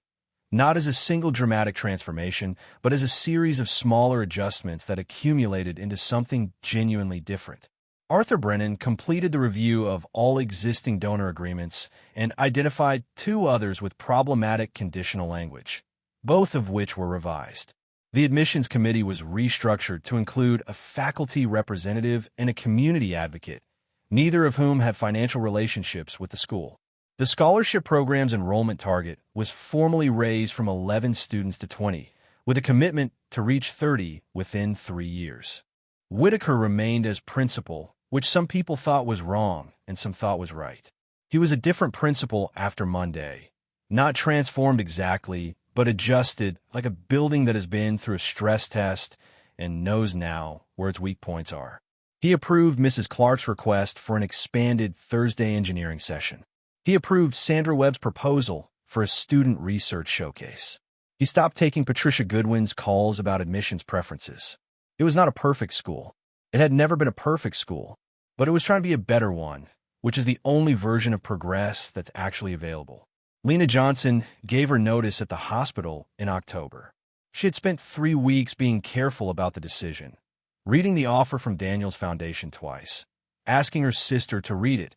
Not as a single dramatic transformation, but as a series of smaller adjustments that accumulated into something genuinely different. Arthur Brennan completed the review of all existing donor agreements and identified 2 others with problematic conditional language, both of which were revised. The admissions committee was restructured to include a faculty representative and a community advocate, neither of whom had financial relationships with the school. The scholarship program's enrollment target was formally raised from 11 students to 20, with a commitment to reach 30 within 3 years. Whitaker remained as principal, which some people thought was wrong and some thought was right. He was a different principal after Monday, not transformed exactly, but adjusted like a building that has been through a stress test and knows now where its weak points are. He approved Mrs. Clark's request for an expanded Thursday engineering session. He approved Sandra Webb's proposal for a student research showcase. He stopped taking Patricia Goodwin's calls about admissions preferences. It was not a perfect school. It had never been a perfect school, but it was trying to be a better one, which is the only version of progress that's actually available. Lena Johnson gave her notice at the hospital in October. She had spent 3 weeks being careful about the decision, reading the offer from Daniel's Foundation twice, asking her sister to read it,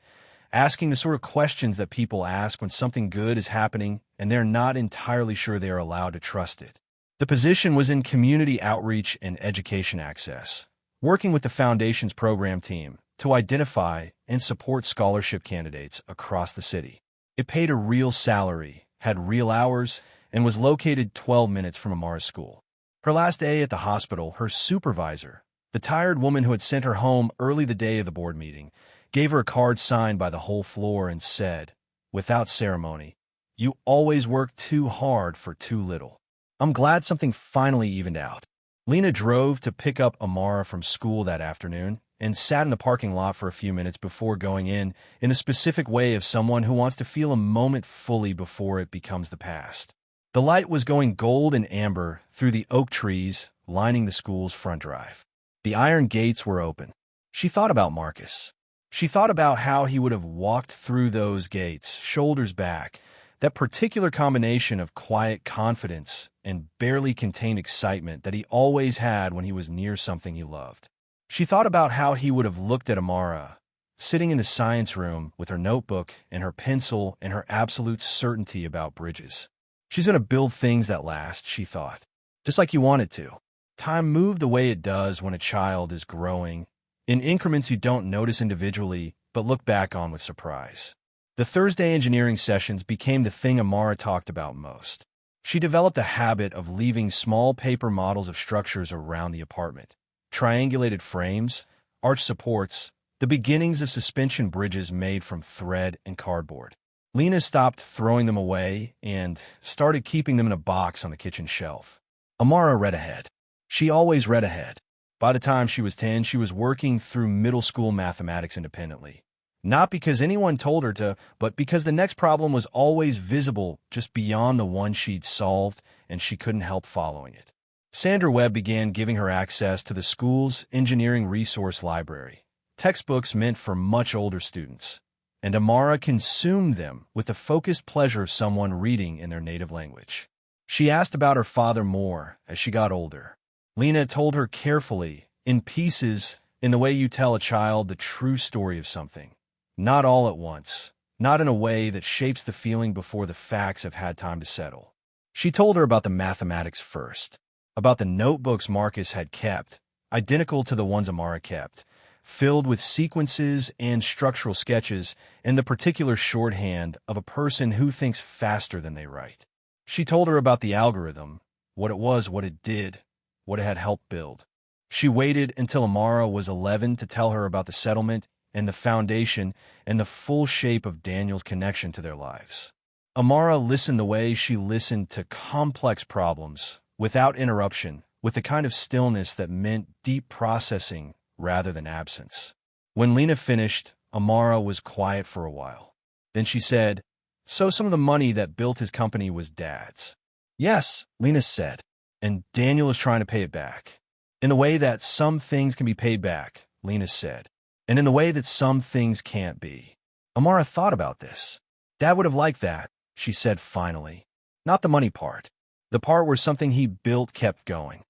asking the sort of questions that people ask when something good is happening and they're not entirely sure they are allowed to trust it. The position was in community outreach and education access, working with the Foundation's program team to identify and support scholarship candidates across the city. It paid a real salary, had real hours, and was located 12 minutes from Amara's school. Her last day at the hospital, her supervisor, the tired woman who had sent her home early the day of the board meeting, gave her a card signed by the whole floor and said, without ceremony, "You always work too hard for too little." I'm glad something finally evened out. Lena drove to pick up Amara from school that afternoon and sat in the parking lot for a few minutes before going in a specific way of someone who wants to feel a moment fully before it becomes the past. The light was going gold and amber through the oak trees lining the school's front drive. The iron gates were open. She thought about Marcus. She thought about how he would have walked through those gates, shoulders back, that particular combination of quiet confidence and barely contained excitement that he always had when he was near something he loved. She thought about how he would have looked at Amara, sitting in the science room with her notebook and her pencil and her absolute certainty about bridges. She's going to build things that last, she thought, just like you want it to. Time moved the way it does when a child is growing, in increments you don't notice individually, but look back on with surprise. The Thursday engineering sessions became the thing Amara talked about most. She developed a habit of leaving small paper models of structures around the apartment. Triangulated frames, arch supports, the beginnings of suspension bridges made from thread and cardboard. Lena stopped throwing them away and started keeping them in a box on the kitchen shelf. Amara read ahead. She always read ahead. By the time she was 10, she was working through middle school mathematics independently. Not because anyone told her to, but because the next problem was always visible just beyond the one she'd solved, and she couldn't help following it. Sandra Webb began giving her access to the school's engineering resource library, textbooks meant for much older students, and Amara consumed them with the focused pleasure of someone reading in their native language. She asked about her father more as she got older. Lena told her carefully, in pieces, in the way you tell a child the true story of something. Not all at once, not in a way that shapes the feeling before the facts have had time to settle. She told her about the mathematics first, about the notebooks Marcus had kept, identical to the ones Amara kept, filled with sequences and structural sketches and the particular shorthand of a person who thinks faster than they write. She told her about the algorithm, what it was, what it did, what it had helped build. She waited until Amara was 11 to tell her about the settlement and the foundation and the full shape of Daniel's connection to their lives. Amara listened the way she listened to complex problems, without interruption, with the kind of stillness that meant deep processing rather than absence. When Lena finished, Amara was quiet for a while. Then she said, "So some of the money that built his company was Dad's?" "Yes," Lena said, "and Daniel is trying to pay it back. In the way that some things can be paid back," Lena said, "and in the way that some things can't be." Amara thought about this. Dad would have liked that, she said finally. Not the money part. The part where something he built kept going.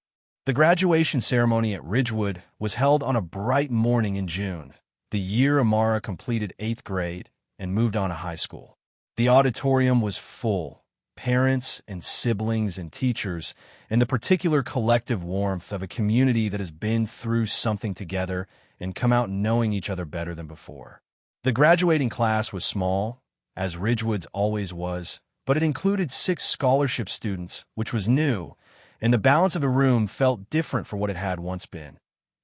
The graduation ceremony at Ridgewood was held on a bright morning in June, the year Amara completed 8th grade and moved on to high school. The auditorium was full, parents and siblings and teachers, and the particular collective warmth of a community that has been through something together and come out knowing each other better than before. The graduating class was small, as Ridgewood's always was, but it included 6 scholarship students, which was new, and the balance of the room felt different from what it had once been,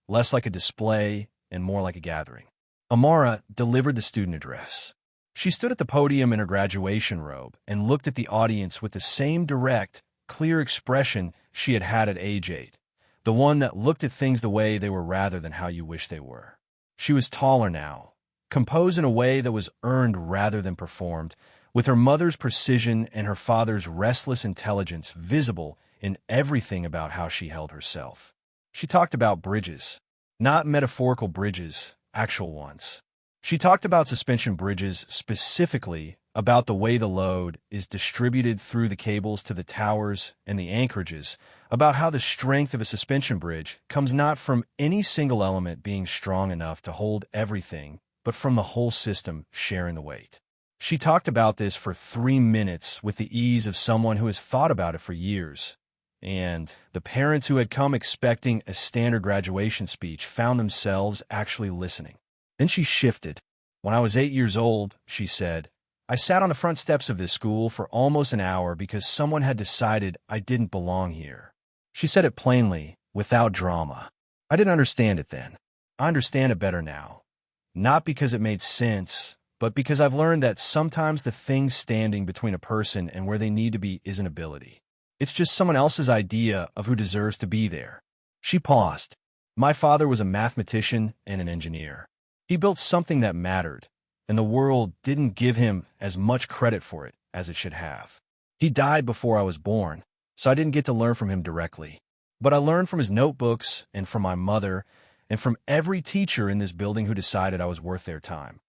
less like a display and more like a gathering. Amara delivered the student address. She stood at the podium in her graduation robe and looked at the audience with the same direct, clear expression she had had at age 8, the one that looked at things the way they were rather than how you wish they were. She was taller now, composed in a way that was earned rather than performed, with her mother's precision and her father's restless intelligence visible in everything about how she held herself. She talked about bridges, not metaphorical bridges, actual ones. She talked about suspension bridges, specifically about the way the load is distributed through the cables to the towers and the anchorages, about how the strength of a suspension bridge comes not from any single element being strong enough to hold everything, but from the whole system sharing the weight. She talked about this for 3 minutes with the ease of someone who has thought about it for years, and the parents who had come expecting a standard graduation speech found themselves actually listening. Then she shifted. "When I was 8 years old," she said, "I sat on the front steps of this school for almost an hour because someone had decided I didn't belong here." She said it plainly, without drama. "I didn't understand it then. I understand it better now. Not because it made sense, but because I've learned that sometimes the thing standing between a person and where they need to be isn't ability. It's just someone else's idea of who deserves to be there." She paused. My father was a mathematician and an engineer. He built something that mattered, and the world didn't give him as much credit for it as it should have. He died before I was born, so I didn't get to learn from him directly. But I learned from his notebooks and from my mother and from every teacher in this building who decided I was worth their time.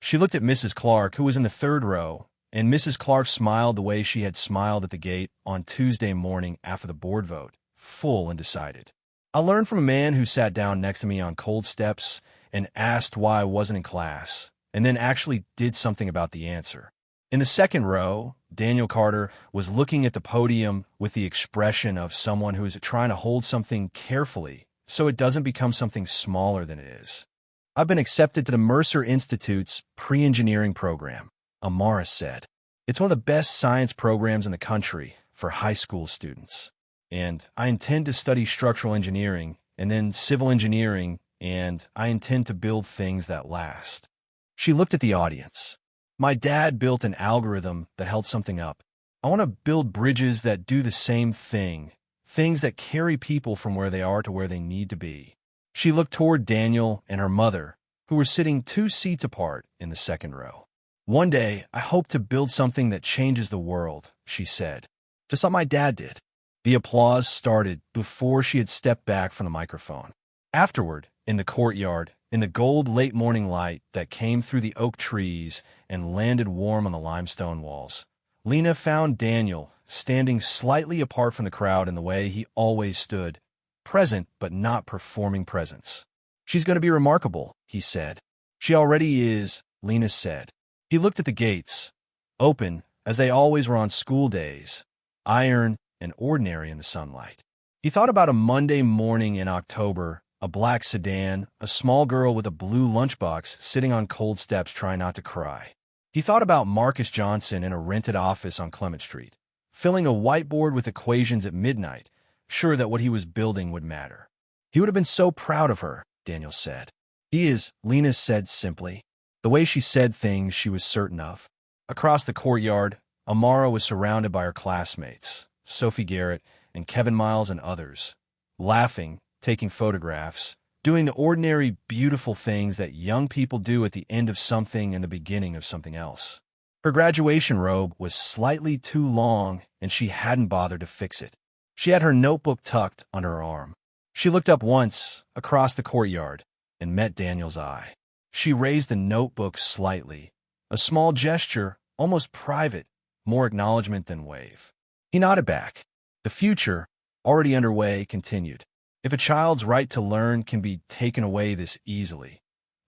She looked at Mrs. Clark, who was in the third row, and Mrs. Clark smiled the way she had smiled at the gate on Tuesday morning after the board vote, full and decided. I learned from a man who sat down next to me on cold steps and asked why I wasn't in class, and then actually did something about the answer. In the second row, Daniel Carter was looking at the podium with the expression of someone who is trying to hold something carefully so it doesn't become something smaller than it is. I've been accepted to the Mercer Institute's pre-engineering program, Amara said. It's one of the best science programs in the country for high school students. And I intend to study structural engineering and then civil engineering, and I intend to build things that last. She looked at the audience. My dad built an algorithm that held something up. I want to build bridges that do the same thing, things that carry people from where they are to where they need to be. She looked toward Daniel and her mother, who were sitting 2 seats apart in the second row. One day, I hope to build something that changes the world, she said, just like my dad did. The applause started before she had stepped back from the microphone. Afterward, in the courtyard, in the gold late morning light that came through the oak trees and landed warm on the limestone walls, Lena found Daniel standing slightly apart from the crowd in the way he always stood, present but not performing presence. She's going to be remarkable, he said. She already is, Lena said. He looked at the gates, open, as they always were on school days, iron and ordinary in the sunlight. He thought about a Monday morning in October, a black sedan, a small girl with a blue lunchbox sitting on cold steps trying not to cry. He thought about Marcus Johnson in a rented office on Clement Street, filling a whiteboard with equations at midnight, sure that what he was building would matter. He would have been so proud of her, Daniel said. He is, Lena said simply. The way she said things she was certain of. Across the courtyard, Amara was surrounded by her classmates, Sophie Garrett and Kevin Miles and others, laughing, taking photographs, doing the ordinary, beautiful things that young people do at the end of something and the beginning of something else. Her graduation robe was slightly too long, and she hadn't bothered to fix it. She had her notebook tucked under her arm. She looked up once, across the courtyard, and met Daniel's eye. She raised the notebook slightly, a small gesture, almost private, more acknowledgement than wave. He nodded back. The future, already underway, continued. If a child's right to learn can be taken away this easily,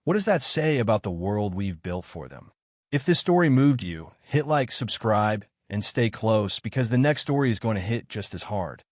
what does that say about the world we've built for them? If this story moved you, hit like, subscribe, and stay close because the next story is going to hit just as hard.